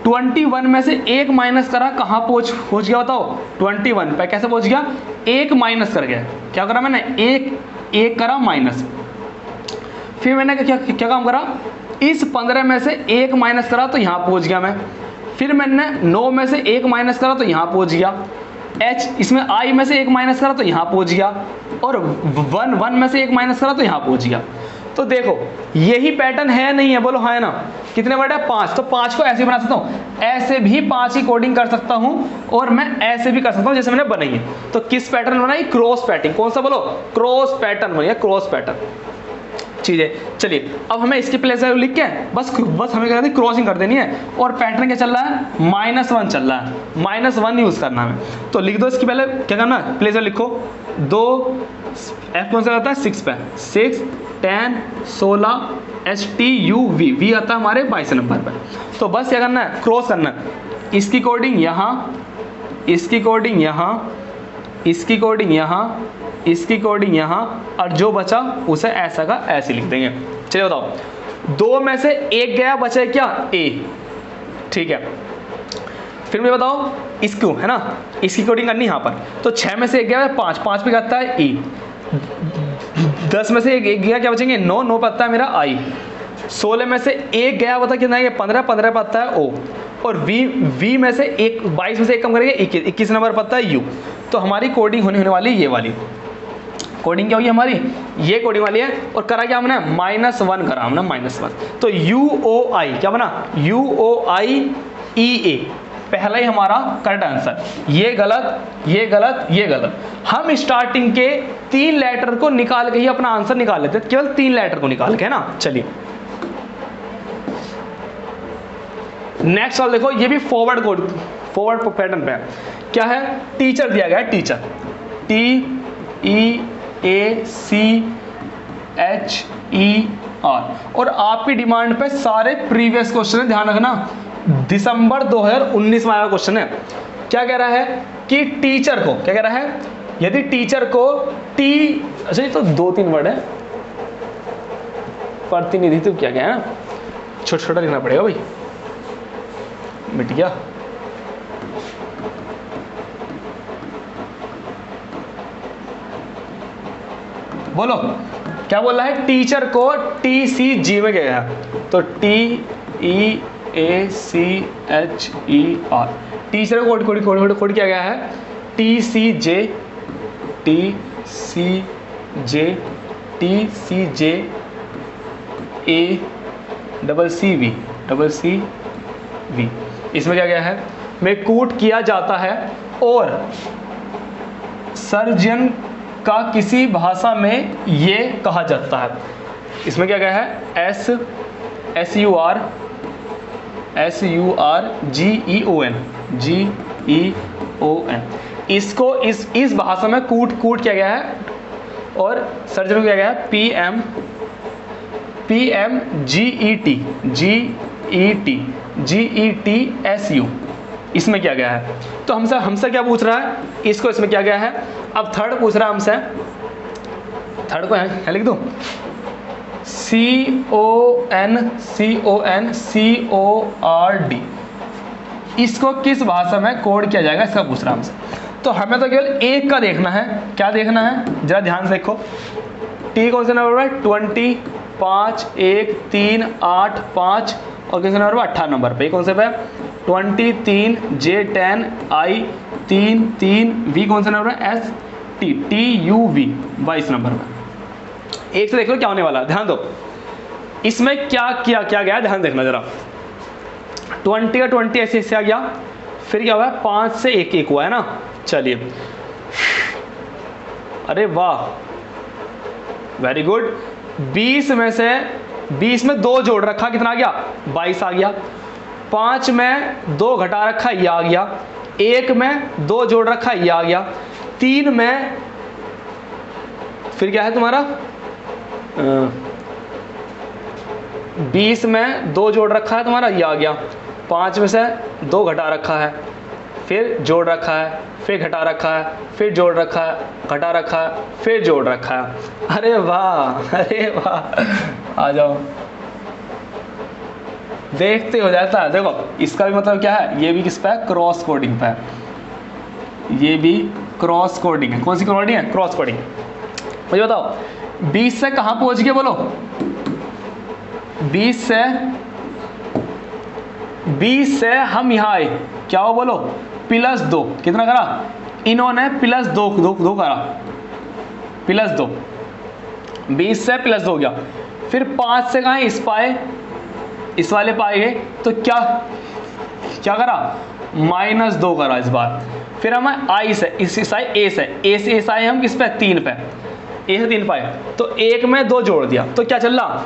21 में से एक माइनस करा, कहाँ पहुँच गया बताओ? 21 पे। कैसे पहुँच गया? एक माइनस कर गया। क्या करा मैंने? एक करा माइनस। फिर मैंने क्या काम करा? इस 15 में से एक माइनस करा तो यहाँ पहुँच गया मैं। फिर मैंने 9 में से एक माइनस करा तो यहाँ पहुँच गया। इसमें I में से एक माइनस करा तो यहाँ पहुँच गया। और 1 में से एक माइनस करा तो यहाँ पहुँच गया। तो देखो यही पैटर्न है नहीं है? बोलो हाँ है ना? कितने वर्ड है? 5। तो 5 को ऐसे बना सकता हूँ, ऐसे भी 5 की कोडिंग कर सकता हूँ, और मैं ऐसे भी कर सकता हूँ जैसे मैंने बनाई है। तो किस पैटर्न बनाई? Cross pattern. कौन सा बोलो? क्रॉस पैटर्न बनिए, क्रॉस पैटर्न। चीजें चलिए, अब हमें इसके प्लेस वैल्यू लिख के बस हमें क्या करनी है? क्रॉसिंग कर देनी है। और पैटर्न क्या चल रहा है? -1 चल रहा है। -1 यूज करना है। तो लिख दो इसकी, पहले क्या करना है? प्लेस वैल्यू लिखो। 2 F कौन सा आता है? 6 पे। 6, 10, 16 STUV। V आता है हमारे 22 नंबर पे। तो बस क्या करना है? क्रॉस करना है। इसकी कोडिंग यहाँ, इसकी कोडिंग यहाँ, इसकी कोडिंग यहाँ, इसकी कोडिंग यहाँ, और जो बचा उसे ऐसा का ऐसे लिख देंगे। चलिए बताओ, 2 में से एक गया, बचा क्या? A। ठीक है, फिर मुझे बताओ इसको, है ना, इसकी कोडिंग करनी यहाँ पर। तो 6 में से एक गया 5, 5 पे आता है E। 10 में से एक गया, क्या बचेंगे? 9, 9 पे आता है मेरा I। 16 में से एक गया, बता कितना है? 15, 15 पे आता है O। और V में से एक, 22 में से एक कम करेंगे 21, 21 नंबर पर आता है U। तो हमारी कोडिंग होने वाली ये वाली कोडिंग क्या होगी हमारी? ये कोडिंग वाली है। और करा क्या हमने? -1 करा हमने, -1। तो UOI क्या बना? UOIEA पहला ही हमारा करेक्ट आंसर। ये गलत, ये गलत, ये गलत। हम स्टार्टिंग के 3 लेटर को निकाल के ही अपना आंसर निकाल लेते, केवल 3 लेटर को निकाल के, है ना। चलिए नेक्स्ट सवाल देखो, ये भी फॉरवर्ड कोड, फॉरवर्ड पैटर्न पे है। क्या है? टीचर दिया गया है, टीचर, TEACHER। और आपकी डिमांड पे सारे प्रीवियस क्वेश्चन है, ध्यान रखना। दिसंबर 2019 में आया क्वेश्चन है। क्या कह रहा है कि टीचर को, क्या कह रहा है? यदि टीचर को अच्छा ये तो 2-3 वर्ड है, प्रतिनिधित्व क्या क्या है ना, छोटा छोटा लिखना पड़ेगा भाई, मिट गया। बोलो क्या बोल रहा है? टीचर को TCG में गया है, तो TEACHER। टीचर को कोड किया गया है TCJ ACCV। इसमें क्या गया है? में कूट किया जाता है और सर्जन का किसी भाषा में ये कहा जाता है। इसमें क्या गया है? SURGEON। इसको इस भाषा में कूट किया गया है, और सर्जन को किया गया है PMGETSU। इसमें क्या गया है? तो हमसे क्या पूछ रहा है? इसको इसमें क्या गया है? अब थर्ड पूछ रहा है हमसे, थर्ड को यहाँ लिख दूँ, CONCORD। इसको किस भाषा में कोड किया जाएगा, इसका पूछ रहा है हमसे। तो हमें तो केवल एक का देखना है। क्या देखना है? जरा ध्यान से देखो। T कौन सा नंबर है? 20, 5, 1, 3, 8, 5, और किस नंबर पर? 18 नंबर पे। कौन से पे? 23, J 10, I 3, 3, V कौन सा नंबर है? TUV 22 नंबर पे। एक से देख लो क्या होने वाला है, ध्यान दो। इसमें क्या गया, ध्यान देखना जरा। 20 का 20 ऐसे आ गया, फिर क्या हुआ? 5 से 1 हुआ है ना। चलिए, अरे वाह, वेरी गुड। 20 में 2 जोड़ रखा, कितना आ गया? 22 आ गया। 5 में 2 घटा रखा, ये आ गया। 1 में 2 जोड़ रखा, ये आ गया। 3 में फिर क्या है तुम्हारा? 20 में 2 जोड़ रखा है तुम्हारा, ये आ गया। 5 में से 2 घटा रखा है, फिर जोड़ रखा है, फिर घटा रखा है, फिर जोड़ रखा है, घटा रखा है, फिर जोड़ रखा है। अरे वाह, अरे वाह, आ जाओ, देखते हो जाता है। देखो इसका भी मतलब क्या है, ये भी किस पे है, क्रॉस कोडिंग पे है, ये भी क्रॉस कोडिंग है। कौन सी कोडिंग है, क्रॉस कोडिंग। मुझे बताओ 20 से कहाँ पहुंच गए बोलो, 20 से हम यहाँ आए, क्या हो बोलो, +2। कितना करा इन्होंने, +2 करा, +2, 20 से +2 हो गया। फिर 5 से कहाँ इस पाए, इस वाले पाए गए, तो क्या करा, -2 करा इस बार। फिर हम आई से, इस आई ए से आए हम किस पे, 3 पे, ए से 3 पाए, तो 1 में 2 जोड़ दिया, तो क्या चल रहा,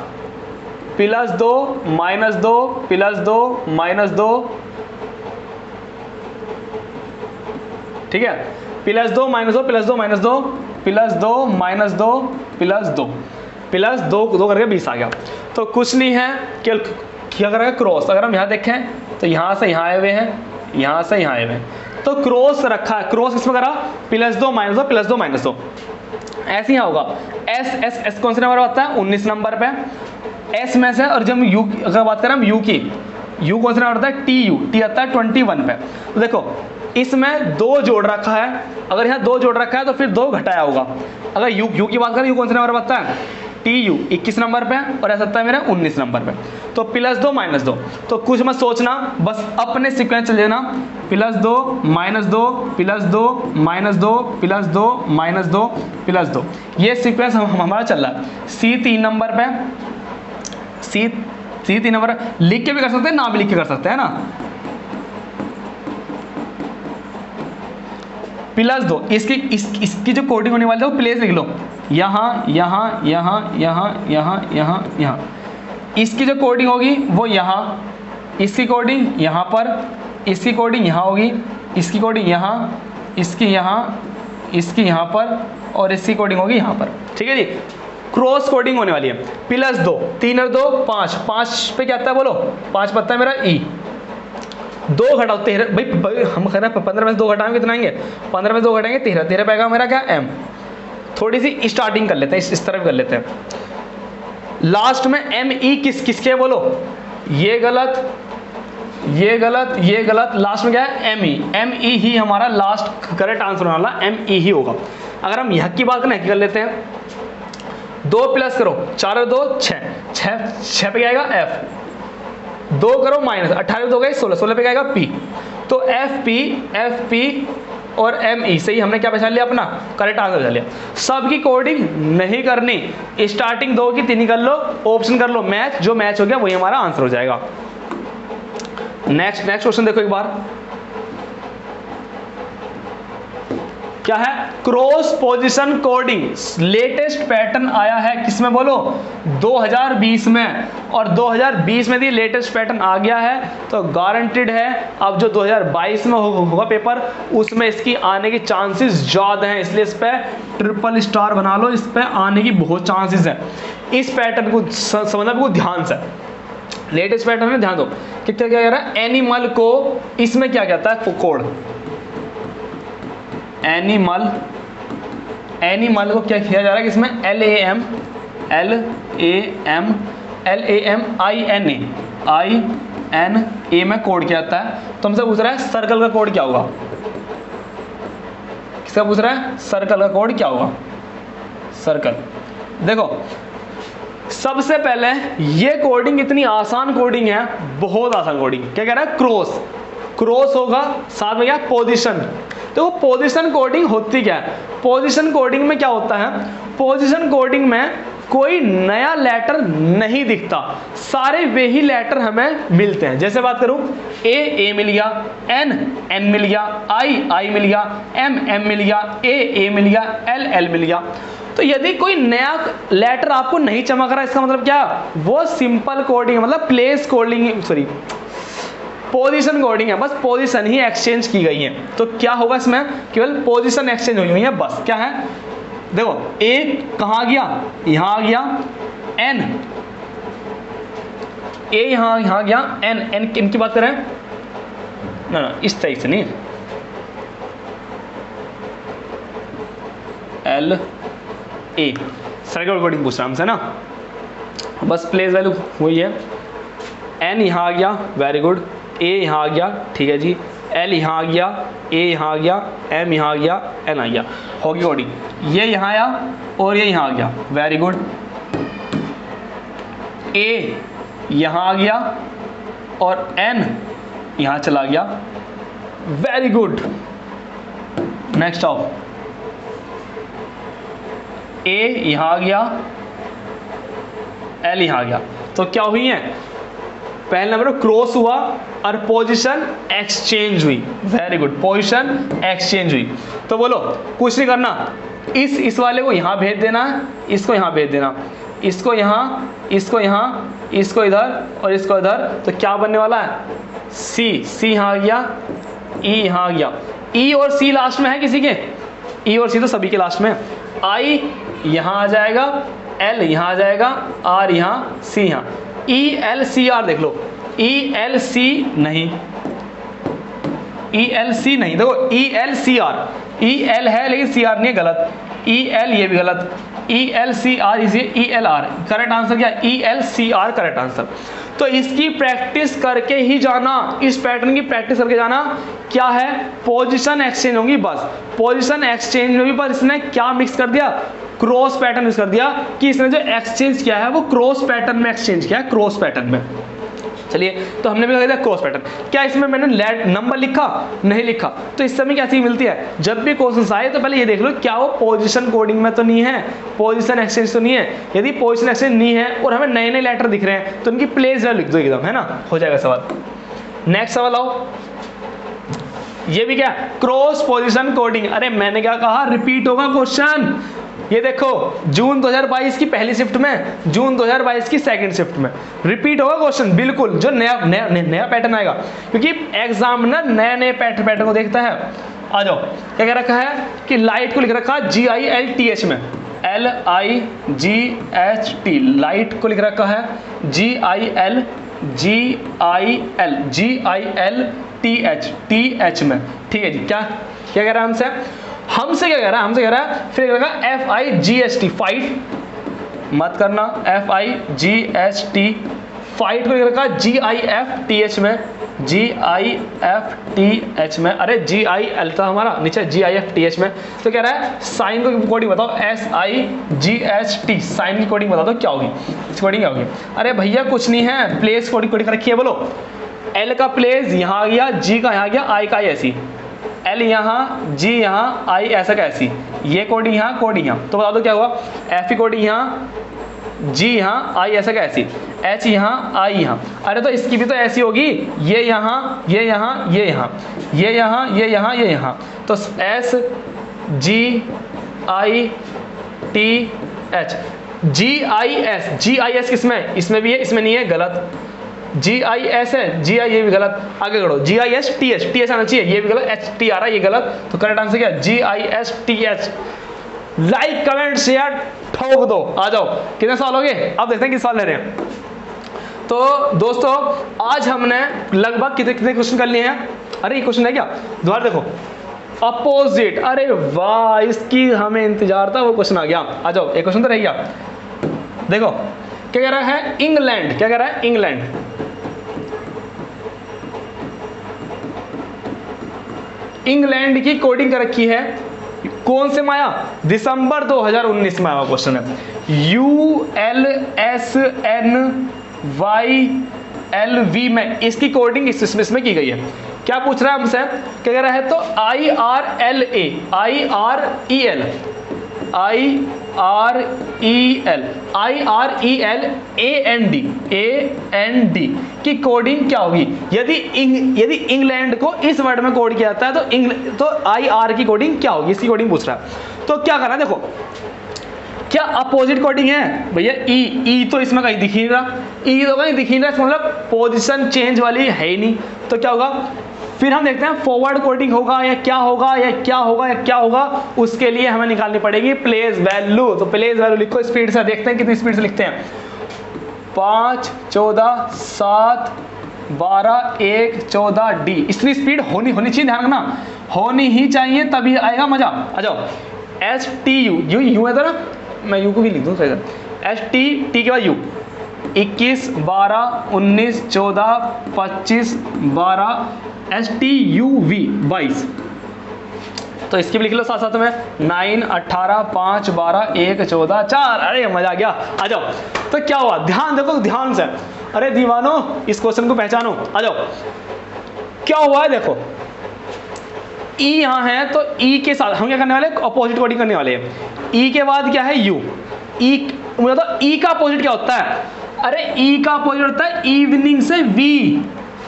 +2 -2 +2 -2, ठीक है, +2 -2 +2 -2 +2 +2 करके 20 आ गया। तो कुछ नहीं है, क्या करेगा, क्रॉस। अगर हम यहाँ देखें तो यहाँ से यहाँ आए हुए हैं, यहाँ से यहाँ आए हुए हैं, तो क्रॉस रखा है। क्रॉस किसमें करा, +2 -2 +2 -2, ऐसे ही होगा। एस कौन से नंबर पर आता है, 19 नंबर पे, एस में से। और जब यू अगर बात करें हम यू की, यू कौन से नंबर आता है, टी आता है 21 पे। तो देखो इसमें 2 जोड़ रखा है, अगर यहाँ 2 जोड़ रखा है तो फिर 2 घटाया होगा। अगर यू की बात करें, यू कौन से नंबर पर आता है, टी 21 नंबर पे, और ऐसा आता है मेरा 19 नंबर पे। तो +2 -2, तो कुछ मत सोचना, बस अपने सीक्वेंस चल जाना, +2 -2 +2 -2 +2 -2 ये सीक्वेंस हमारा चल रहा है। सी 3 नंबर पे, सी 3 नंबर लिख के भी कर सकते हैं, ना भी लिख के कर सकते हैं ना। +2 इसकी जो कोडिंग होने वाली है वो प्लेस लिख लो, यहाँ यहाँ यहाँ यहाँ यहाँ यहाँ यहाँ। इसकी जो कोडिंग होगी वो यहाँ, इसकी कोडिंग यहाँ पर, इसकी कोडिंग यहाँ होगी, इसकी कोडिंग यहाँ, इसकी यहाँ, इसकी यहाँ पर, और इसकी कोडिंग होगी यहाँ पर। ठीक है जी, क्रॉस कोडिंग होने वाली है। +2 3 और 2 5 पे क्या आता है बोलो, 5 पत्ता है मेरा ई। 2 घटाओ 13, भाई हम कह रहे हैं 15 में से 2 घटाएंगे कितना आएंगे, 15 में से 2 घटाएंगे 13 पाएगा मेरा क्या, एम। थोड़ी सी स्टार्टिंग कर लेते हैं, इस तरफ कर लेते हैं। लास्ट में एम ई किसके बोलो, ये गलत, ये गलत, ये गलत, लास्ट में क्या है, एम ई ही हमारा लास्ट करेक्ट आंसर होने वाला, एम ई ही होगा। अगर हम यहाँ की बात करें, कर लेते हैं, 2 प्लस करो, 4 और 2 6 पे आएगा एफ, 2 करो माइनस, 18 2 गए 16 पे आएगा पी। तो एफ पी और एम ई से ही हमने क्या पहचान लिया, अपना करेक्ट आंसर पहचान लिया। सबकी कोडिंग नहीं करनी, स्टार्टिंग 2 की 3 कर लो, ऑप्शन कर लो मैच, जो मैच हो गया वही हमारा आंसर हो जाएगा। नेक्स्ट क्वेश्चन देखो एक बार, क्या है, cross position coding latest pattern आया है किसमें बोलो, 2020 में, और 2020 में भी लेटेस्ट पैटर्न आ गया है, तो गारंटेड है अब जो 2022 में होगा पेपर, उसमें इसकी आने की चांसेस ज़्यादा हैं, इसलिए इस पर ट्रिपल स्टार बना लो, इस पर आने की बहुत चांसेस है। इस पैटर्न को समझना बहुत ध्यान से, लेटेस्ट पैटर्न में ध्यान दो कि क्या कह रहा है, एनिमल को इसमें क्या कहता है, कोड, एनिमल को क्या किया जा रहा है कि इसमें LAM में कोड क्या आता है। तो हमसे पूछ रहा है सर्कल का कोड क्या होगा, किसका पूछ रहा है, सर्कल का कोड क्या होगा। सर्कल देखो सबसे पहले ये कोडिंग इतनी आसान कोडिंग है, बहुत आसान कोडिंग। क्या कह रहा है, क्रॉस होगा, साथ में क्या, पोजीशन। तो पोजीशन कोडिंग होती क्या है, पोजीशन कोडिंग में क्या होता है, पोजीशन कोडिंग में कोई नया लेटर नहीं दिखता, सारे वही लेटर हमें मिलते हैं। जैसे बात करूं, ए मिल गया, एन मिल गया, आई मिल गया, एम मिल गया, ए मिल गया, एल मिल गया। तो यदि कोई नया लेटर आपको नहीं चमक रहा, इसका मतलब क्या, वो सिंपल कोडिंग मतलब place coding, sorry position coding है, बस पोजीशन ही एक्सचेंज की गई है। तो क्या होगा, इसमें केवल पोजीशन एक्सचेंज हुई है बस। क्या है, देखो ए कहाँ गया, यहाँ आ गया, एन ए यहाँ गया, एन की बात करें ना, इस तरीके से नहीं, एल ए सर्कल कोडिंग पूछ रहा है हमसे ना, बस प्लेस वैल्यू वही है। एन यहाँ आ गया, वेरी गुड, ए यहाँ आ गया, ठीक है जी, एल यहाँ आ गया, ए यहाँ आ गया, एम यहाँ आ गया, एन आ गया, होगी कोडिंग। ये यहाँ आया और ये यहाँ आ गया, वेरी गुड। ए यहाँ आ गया और एन यहाँ चला गया, वेरी गुड। नेक्स्ट आओ, ए यहाँ आ गया, एल यहाँ आ गया, तो क्या हुई है, पहले नंबर क्रॉस हुआ और पोजीशन एक्सचेंज हुई, वेरी गुड, पोजीशन एक्सचेंज हुई। तो बोलो कुछ नहीं करना, इस वाले को यहाँ भेज देना, इसको यहाँ भेज देना, इसको यहाँ, इसको यहाँ, इसको इधर और इसको इधर, तो क्या बनने वाला है, सी यहाँ आ गया, ई यहाँ आ गया, ई और सी लास्ट में है किसी के, ई और सी तो सभी के लास्ट में, आई यहाँ आ जाएगा, एल यहाँ आ जाएगा, आर यहाँ, सी यहाँ, ई एल सी आर देख लो, ई एल सी नहीं, ई एल सी नहीं, देखो E L C R, E L है लेकिन सी आर नहीं है, गलत, ई एल ये भी गलत, ई एल सी आर इसे E L R, correct answer क्या, E L C R correct answer. तो इसकी प्रैक्टिस करके ही जाना, इस पैटर्न की प्रैक्टिस करके जाना, क्या है, पोजीशन एक्सचेंज होगी बस, पोजीशन एक्सचेंज में भी बस इसने क्या मिक्स कर दिया, क्रॉस पैटर्न मिक्स कर दिया, कि इसने जो एक्सचेंज किया है वो क्रॉस पैटर्न में एक्सचेंज किया है, क्रॉस पैटर्न में। चलिए, तो हमने भी लगा दिया क्रॉस पैटर्न। क्या इसमें मैंने नंबर लिखा, नहीं लिखा, तो इस समय कैसी मिलती है, जब भी क्वेश्चन आए तो पहले ये देख लो क्या वो पोजीशन कोडिंग में तो नहीं है, पोजीशन एक्सचेंज तो नहीं है। यदि पोजीशन एक्सचेंज नहीं है और हमें नए नए लेटर दिख रहे हैं तो उनकी प्लेस वैल्यू लिख दो एकदम, है ना, हो जाएगा सवाल। नेक्स्ट सवाल आओ, ये भी क्या, क्रॉस पोजीशन कोडिंग। अरे मैंने क्या कहा, रिपीट होगा क्वेश्चन। ये देखो जून 2022 की पहली शिफ्ट में, जून 2022 की सेकंड शिफ्ट में रिपीट होगा क्वेश्चन, बिल्कुल, जो नया पैटर्न आएगा, क्योंकि एग्जामिनर नए पैटर्न को देखता है। आ जाओ, क्या कह रखा है कि लाइट को लिख रखा है GILTH में, LIGHT, लाइट को लिख रखा है GILTH में, ठीक है जी। क्या कह रहा है हमसे क्या कह रहा है, हमसे कह रहा है फिर लगा FIGHT, फाइट मत करना, FIGHT, फाइट को रखा GIFTH में, GIFTH में, अरे GIL था हमारा नीचे, GIFTH में, तो कह रहा है साइन को कोडिंग बताओ, SIGHT, साइन की कोडिंग बता दो क्या होगी, इस कोडिंग क्या होगी। अरे भैया कुछ नहीं है, प्लेस कोडिंग रखी है, बोलो, L का प्लेस यहाँ आ गया, G का यहाँ आ गया, I का ऐसी, L यहाँ, G यहाँ, I ऐसा कैसी, ये कोडिंग यहाँ, कोडिंग यहाँ, तो बता दो क्या हुआ, F की कोडिंग यहाँ, G यहाँ, I ऐसा कैसी, H यहाँ, I यहाँ, अरे तो इसकी भी तो ऐसी होगी, ये यहाँ, ये यहाँ, ये यहाँ, ये यहाँ, ये यहाँ, ये यहाँ, तो S G I T H, GIS किसमें, इसमें भी है, इसमें नहीं है, गलत, GIS है, GI ये भी गलत, आगे करो, GISTH आना चाहिए, ये भी गलत, HT आ रहा है, ये गलत, तो करेक्ट आंसर क्या, GISTH। लाइक कमेंट शेयर ठोक दो। आ जाओ, कितने सवाल हो गए, अब देखते हैं किस सवाल ले रहे हैं। तो दोस्तों आज हमने लगभग कितने क्वेश्चन कर लिए हैं। अरे ये क्वेश्चन है क्या, दोबारा देखो, अपोजिट, अरे वाह, इसकी हमें इंतजार था, वो क्वेश्चन आ गया। आ जाओ, एक क्वेश्चन तो रह गया, देखो क्या कह रहा है, इंग्लैंड, क्या कह रहा है, इंग्लैंड, इंग्लैंड की कोडिंग कर रखी है, कौन से में आया, दिसंबर 2019 में आया क्वेश्चन है, ULSNYLV में इसकी कोडिंग इसमें की गई है। क्या पूछ रहा है हमसे, क्या कह रहा है, तो IREL की कोडिंग क्या होगी। यदि इंग्लैंड को इस वर्ड में कोड किया जाता है तो IR की कोडिंग क्या होगी, इसकी कोडिंग पूछ रहा है। तो क्या करना है, देखो क्या अपोजिट कोडिंग है भैया, ई तो इसमें कहीं दिख ही नहीं रहा, ई तो कहीं दिख ही नहीं रहा, मतलब पोजीशन चेंज वाली है ही नहीं, तो क्या होगा। फिर हम देखते हैं फॉरवर्ड कोडिंग होगा या क्या होगा या क्या होगा या क्या होगा, उसके लिए हमें निकालनी पड़ेगी प्लेस वैल्यू। तो प्लेस वैल्यू लिखो स्पीड से, देखते हैं कितनी स्पीड से लिखते हैं। 5 14 7 12 1 14 डी। इतनी स्पीड होनी चाहिए, ध्यान रखना, होनी ही चाहिए, तभी आएगा मजा। आ जाओ, एस टी यू, यू है तो ना, मैं यू को भी लिख दूँ सही, एस टी के बाद U, 21 12 19 14 25 12, S T U V 22। तो इसकी भी लिख लो साथ साथ में, 9 18 5 12 1 14 4। अरे मजा आ गया। आ जाओ, तो क्या हुआ, ध्यान देखो ध्यान से, अरे दीवानो इस क्वेश्चन को पहचानो। आ जाओ, क्या हुआ है देखो, ई यहाँ है तो ई के साथ हम क्या करने वाले, अपोजिट कोडिंग करने वाले हैं। ई के बाद क्या है, यू। ई मुझे बताओ ई का अपोजिट क्या होता है, अरे ई का अपोजिट होता है इवनिंग से वी,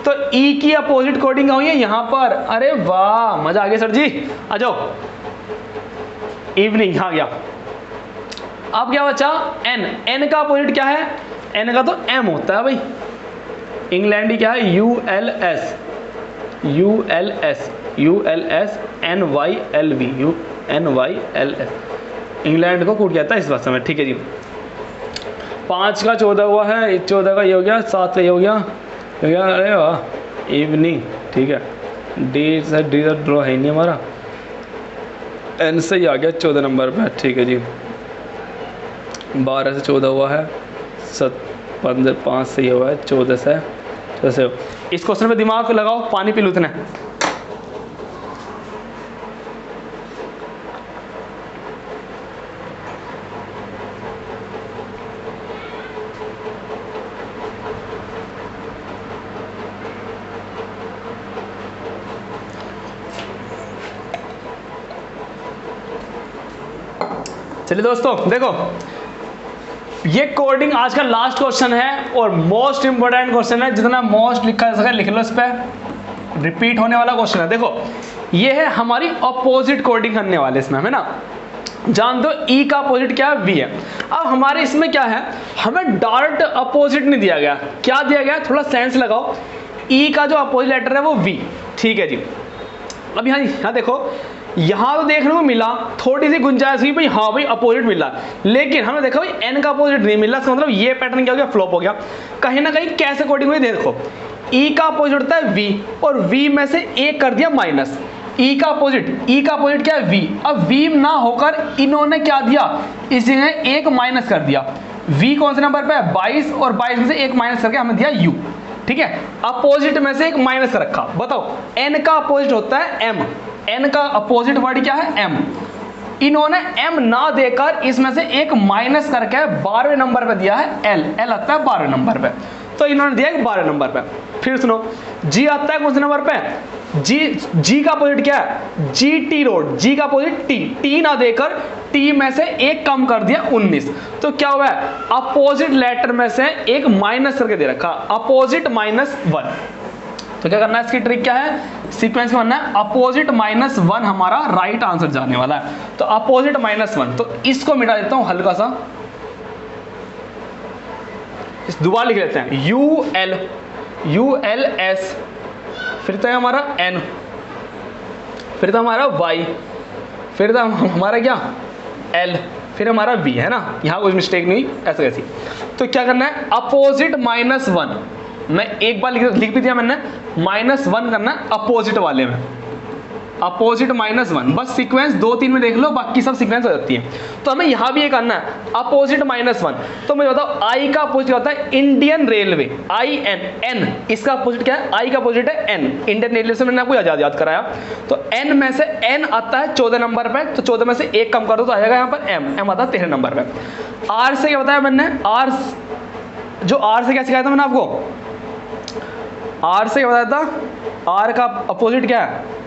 तो ई की अपोजिट कोडिंग हुई है यहां पर। अरे वाह, मजा आ गया सर जी। आ जाओ, इवनिंग आ गया। अब क्या बचा, एन। एन का अपोजिट क्या है, एन का तो एम होता है भाई, इंग्लैंडी क्या है, U L S, U L S, U L S N Y L V, U N Y L S, England को कूट जाता है इस बात में। ठीक है जी, 5 का 14 हुआ है, 14 का ये हो गया, 7 का ये हो गया, अरे वाह, इवनिंग। ठीक है, डी से ड्रॉ है नहीं हमारा, एन से ही आ गया 14 नंबर पे। ठीक है जी, 12 से 14 हुआ है, 15 5 से ये हुआ है, 14 से। इस क्वेश्चन पे दिमाग लगाओ, पानी पी लो इतने। चलिए दोस्तों देखो, ये कोडिंग आज का लास्ट क्वेश्चन है और मोस्ट इंपोर्टेंट क्वेश्चन है, जितना मोस्ट लिखा जा सके लिख लो, इस पर रिपीट होने वाला क्वेश्चन है। देखो ये है हमारी अपोजिट कोडिंग करने वाले इसमें, है ना, जान दो ई का अपोजिट क्या है, वी है। अब हमारे इसमें क्या है, हमें डायरेक्ट अपोजिट नहीं दिया गया, क्या दिया गया, थोड़ा सेंस लगाओ, ई का जो अपोजिट लेटर है वो वी। ठीक है जी, अब यहाँ देखो, यहाँ तो देखने को मिला थोड़ी सी गुंजाइश हुई भाई, हाँ भाई अपोजिट मिला, लेकिन हमने देखा भाई एन का अपोजिट नहीं मिला, इसका मतलब ये पैटर्न क्या हो गया, फ्लॉप हो गया। कहीं ना कहीं कैसे कोडिंग हुई देखो, ई का अपोजिट होता है वी, और वी में से एक कर दिया माइनस, ई का अपोजिट क्या है, वी। अब वी ना होकर इन्होंने क्या दिया, इसी ने एक माइनस कर दिया। वी कौन से नंबर पे है, 22, और 22 में से एक माइनस करके हमें दिया यू। ठीक है, अपोजिट में से एक माइनस रखा। बताओ एन का अपोजिट होता है एम, एन का अपोजिट वर्ड क्या है, एम। इन्होंने एम ना देकर इसमें से एक माइनस करके 12वें नंबर पे दिया है एल, एल आता है 12वें नंबर पे, तो इन्होंने दिया है 12वें नंबर पे। फिर सुनो, जी आता है कौन से नंबर पे, जी का अपोजिट क्या है, जी टी रोड, जी का अपोजिट टी, टी ना देकर टी में से एक कम कर दिया 19, तो क्या हुआ है, अपोजिट लेटर में से एक माइनस करके दे रखा, अपोजिट -1। तो क्या करना है, इसकी ट्रिक क्या है, सीक्वेंस में बनना है, अपोजिट -1 हमारा राइट आंसर जाने वाला है। तो अपोजिट -1, तो इसको मिटा देता हूं हल्का सा, इस दोबारा लिख लेते हैं, यू एल एस, फिर तो हमारा एन, फिर तो हमारा वाई, फिर तो हमारा क्या एल, फिर हमारा वी, है ना, यहां कोई मिस्टेक नहीं, ऐसे कैसी। तो क्या करना है, अपोजिट -1, मैं एक बार लिख भी दिया मैंने, -1 करना है अपोजिट वाले में, अपोजिट -1, बस सीक्वेंस 2-3 में देख लो, बाकी सब सीक्वेंस हो जाती है। तो हमें यहां भी ये करना है, अपोजिट -1। तो मुझे बताओ आई का अपोजिट होता है Indian railway, I N, N इसका अपोजिट क्या है, आई का अपोजिट है एन, इंडियन रेलवे से मैंने आपको याद कराया। तो एन में से एन आता है 14 नंबर पे, तो 14 में से एक कम कर दो तो आएगा यहाँ पर एम आता है 13 नंबर पे। आर से क्या बताया मैंने, आर से क्या सिखाया था मैंने आपको, आर से क्या बताया था, आर का अपोजिट क्या है,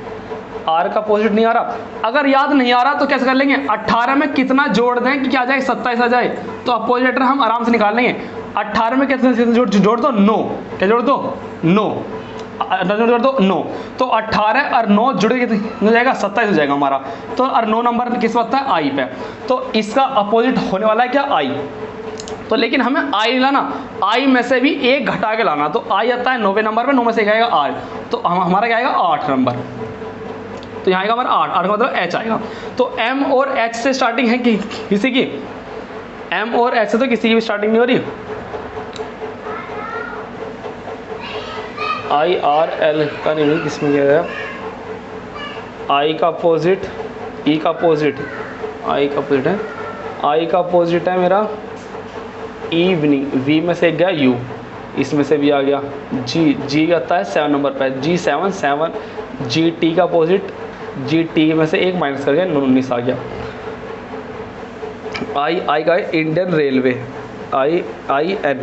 आर का अपोजिट नहीं आ रहा, अगर याद नहीं आ रहा तो कैसे कर लेंगे, 18 में कितना जोड़ दें कि क्या आ जाए, 27 आ जाए, तो अपोजिट लेटर हम आराम से निकाल लेंगे। 18 में कितना जोड़ दो, 9, क्या जोड़ दो, 9, जोड़ दो 9, तो 18 और 9 जुड़ के हो जाएगा 27 हो जाएगा हमारा। तो और 9 नंबर किस वक्त है, आई पे, तो इसका अपोजिट होने वाला है क्या, आई। तो लेकिन हमें आई लाना, आई में से भी एक घटा के लाना, तो आई आता है 9वें नंबर पे, 9 में से एक आएगा 8, तो हमारा क्या आएगा 8 नंबर, तो यहाँ आएगा हमारा 8 का मतलब एच आएगा। तो एम और एच से स्टार्टिंग है कि किसी की, एम और एच से तो किसी की भी स्टार्टिंग नहीं हो रही, IRL का नहीं, किसमें किया गया, I का अपोजिट, E का अपोजिट, I का अपोजिट है, I का अपोजिट है मेरा इवनिंग, V में से गया U, इसमें से भी आ गया G आता है 7 नंबर पे, G7 7, GT का अपोजिट, GT में से एक माइनस कर गया 19 आ गया। I का Indian Railway, IN,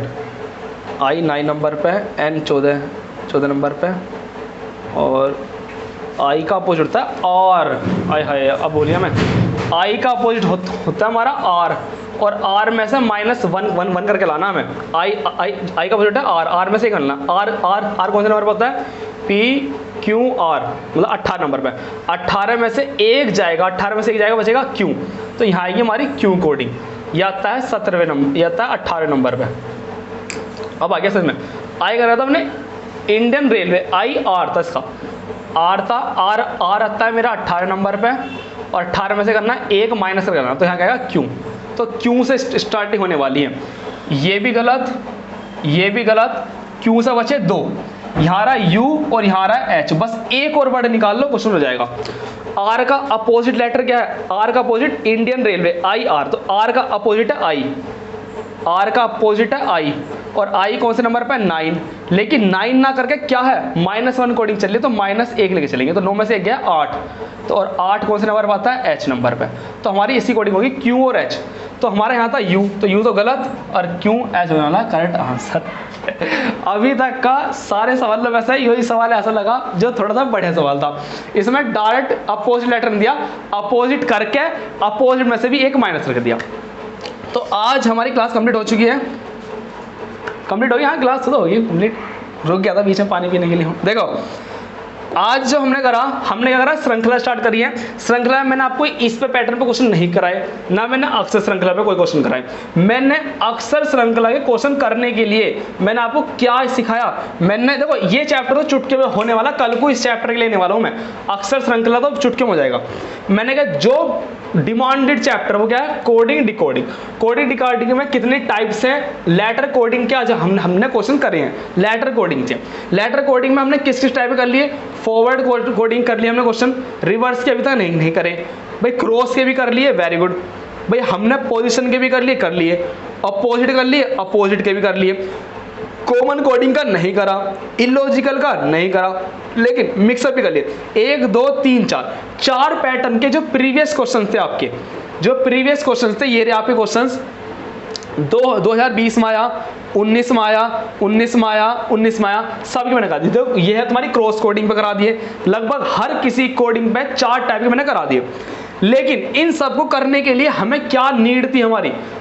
I 9 number पे है, N 14 नंबर पे, और I का अपोजिट होता है R, अब बोलिए मैं, I का अपोजिट होता है हमारा R, और R में से -1 करके लाना हमें। I का अपोजिट है R में से ही करना, R कौन से नंबर पर होता है, PQR, मतलब 18 नंबर पे, 18 में से एक जाएगा, 18 में से एक जाएगा, बचेगा Q, तो यहाँ आएगी हमारी Q कोडिंग, यह आता है 17वें नंबर, यह आता है 18 नंबर पे। अब आ गया समझ में, आई कर रहा था हमने इंडियन रेलवे, IR था इसका, R था, R आता है मेरा 18 नंबर पे, और 18 में से करना है एक माइनस करना, तो यहाँ कहेगा Q, तो Q से स्टार्टिंग होने वाली है, ये भी गलत, ये भी गलत, Q से बचे 2, यहाँ रहा U और यहाँ रहा H, बस एक और वर्ड निकाल लो, क्वेश्चन हो जाएगा। R का अपोजिट लेटर क्या है, R का अपोजिट इंडियन रेलवे IR, तो R का अपोजिट है I, R का अपोजिट है I, और I कौन से नंबर पे 9, लेकिन 9 ना करके क्या है -1 कोडिंग चल रही है, तो -1 लेके चलेंगे, तो 9 में से एक गया 8, तो और 8 कौन से नंबर पर आता है, H नंबर पे, तो हमारी इसी कोडिंग होगी Q और H, तो हमारे यहाँ था U, तो U तो गलत, और Q H होने वाला करेक्ट आंसर। अभी तक का सारे सवाल में वैसे यही सवाल ऐसा लगा जो थोड़ा सा बढ़िया सवाल था, इसमें डायरेक्ट अपोजिट लेटर दिया, अपोजिट करके अपोजिट में से भी एक माइनस करके दिया। तो आज हमारी क्लास कंप्लीट हो चुकी है, कंप्लीट होगी, हाँ क्लास तो होगी कंप्लीट, रुक गया था बीच में पानी पीने के लिए। देखो आज जो हमने करा, हमने क्या करा, श्रृंखला स्टार्ट करी है। श्रृंखला में मैंने आपको इस पे पैटर्न पे क्वेश्चन नहीं कराए, ना मैंने अक्षर श्रृंखला पे कोई क्वेश्चन कराए। मैंने अक्षर श्रृंखला के क्वेश्चन करने के लिए मैंने आपको क्या सिखाया, मैंने देखो ये चैप्टर तो चुटकी में होने वाला, कल को इस चैप्टर के लेने वाला हूँ मैं, अक्षर श्रृंखला तो चुटकी में हो जाएगा। मैंने कहा जो डिमांडेड चैप्टर वो क्या है, कोडिंग डिकोडिंग। कोडिंग डिकोडिंग में कितने टाइप्स हैं, लेटर कोडिंग के आज हमने क्वेश्चन करे हैं, लेटर कोडिंग से। लेटर कोडिंग में हमने किस किस टाइप कर लिए, फॉरवर्ड कोडिंग कर लिए हमने क्वेश्चन, रिवर्स के अभी तक नहीं करे भाई, क्रॉस के भी कर लिए, वेरी गुड भाई, हमने पोजीशन के भी कर लिए, अपोजिट कर लिए, अपोजिट के भी कर लिए, कॉमन कोडिंग का नहीं करा, इलॉजिकल का नहीं करा, लेकिन मिक्सअप भी कर लिए। 1 2 3 4 पैटर्न के जो प्रीवियस क्वेश्चन थे आपके, जो प्रीवियस क्वेश्चन थे, ये रहे आपके क्वेश्चंस 2020 में आया, 19 में आया, 19 में आया, 19 में आया, सबकी मैंने करा दी। तो ये है तुम्हारी क्रॉस कोडिंग पे करा दिए, लगभग हर किसी कोडिंग पे 4 टाइप के मैंने करा दिए। लेकिन इन सबको करने के लिए हमें क्या नीड थी,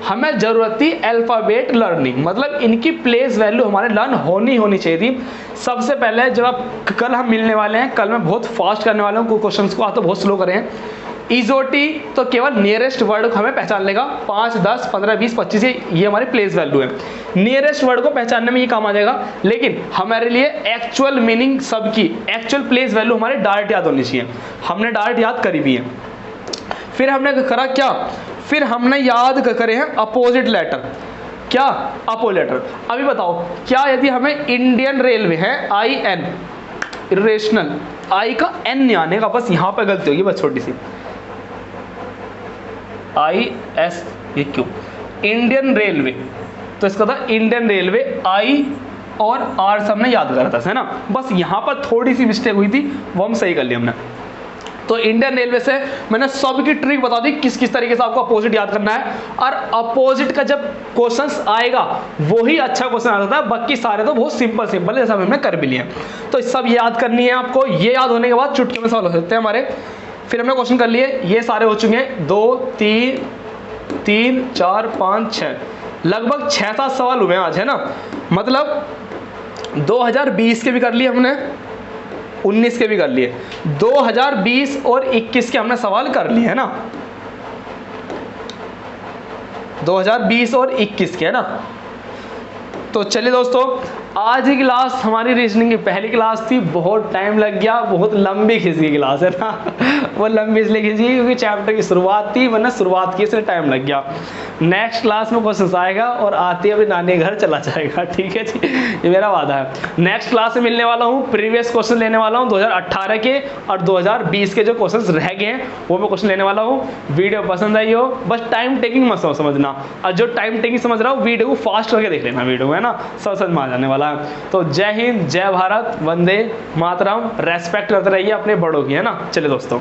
हमें जरूरत थी अल्फाबेट लर्निंग, मतलब इनकी प्लेस वैल्यू हमारे लर्न होनी चाहिए थी। सबसे पहले जब आप कल हम मिलने वाले हैं, कल मैं बहुत फास्ट करने वाला हूँ क्वेश्चन को, आप तो बहुत स्लो करें। इजोटी तो केवल नियरेस्ट वर्ड को हमें पहचान लेगा, 5 10 15 20 25 ये हमारी प्लेस वैल्यू है, नियरेस्ट वर्ड को पहचानने में ये काम आ जाएगा। लेकिन हमारे लिए एक्चुअल मीनिंग सबकी, एक्चुअल प्लेस वैल्यू हमारे डायरेक्ट याद होनी चाहिए, हमने डायरेक्ट याद करी भी है। फिर हमने करा क्या, फिर हमने याद करे हैं अपोजिट लेटर, क्या अपोजिट लेटर। अभी बताओ क्या यदि हमें इंडियन रेलवे है IN, इरेशनल I का N नहीं आने का, बस यहाँ पे गलती होगी, बस छोटी सी, IS ये क्यों, इंडियन रेलवे, तो इसका था इंडियन रेलवे, I और R से हमने याद करा था, है ना, बस यहाँ पर थोड़ी सी मिस्टेक हुई थी, वो हम सही कर लिया हमने। तो इंडियन रेलवे से मैंने सबकी ट्रिक बता दी किस किस तरीके से आपको अपोजिट याद करना है, और अपोजिट का जब क्वेश्चंस आएगा वही अच्छा क्वेश्चन आता है, बाकी सारे तो बहुत सिंपल है, जैसा हमने कर भी लिया। तो सब याद करनी है आपको, ये याद होने के बाद चुटकी में सवाल हो सकते हैं हमारे। फिर हमने क्वेश्चन कर लिए, ये सारे हो चुके हैं, 2 3 4 5 6, लगभग 6-7 सवाल हुए हैं आज, है ना, मतलब 2020 के भी कर लिए हमने, 19 के भी कर लिए, 2020 और 21 के हमने सवाल कर लिए, है ना, 2020 और 21 के, है ना। तो चलिए दोस्तों आज की क्लास हमारी रीजनिंग की पहली क्लास थी, बहुत टाइम लग गया, बहुत लंबी खिंच गई क्लास है ना। वो लंबी इसलिए खिंच गई क्योंकि चैप्टर की शुरुआत थी, वरना शुरुआत की इसलिए टाइम लग गया। नेक्स्ट क्लास में क्वेश्चन आएगा और आते ही अपने नानी के घर चला जाएगा, ठीक है जी, ये मेरा वादा है। नेक्स्ट क्लास में मिलने वाला हूँ, प्रीवियस क्वेश्चन लेने वाला हूँ 2018 के और 2020 के जो क्वेश्चन रह गए हैं वो मैं क्वेश्चन लेने वाला हूँ। वीडियो पसंद आई हो, बस टाइम टेकिंग मत समझना, और जो टाइम टेकिंग समझ रहा हो वीडियो को फास्ट करके देख लेना, वीडियो है ना, सब समझ में आ जाने वाला है। तो जय हिंद, जय भारत, वंदे मातरम, रेस्पेक्ट करते रहिए अपने बड़ों की, है ना। चलिए दोस्तों।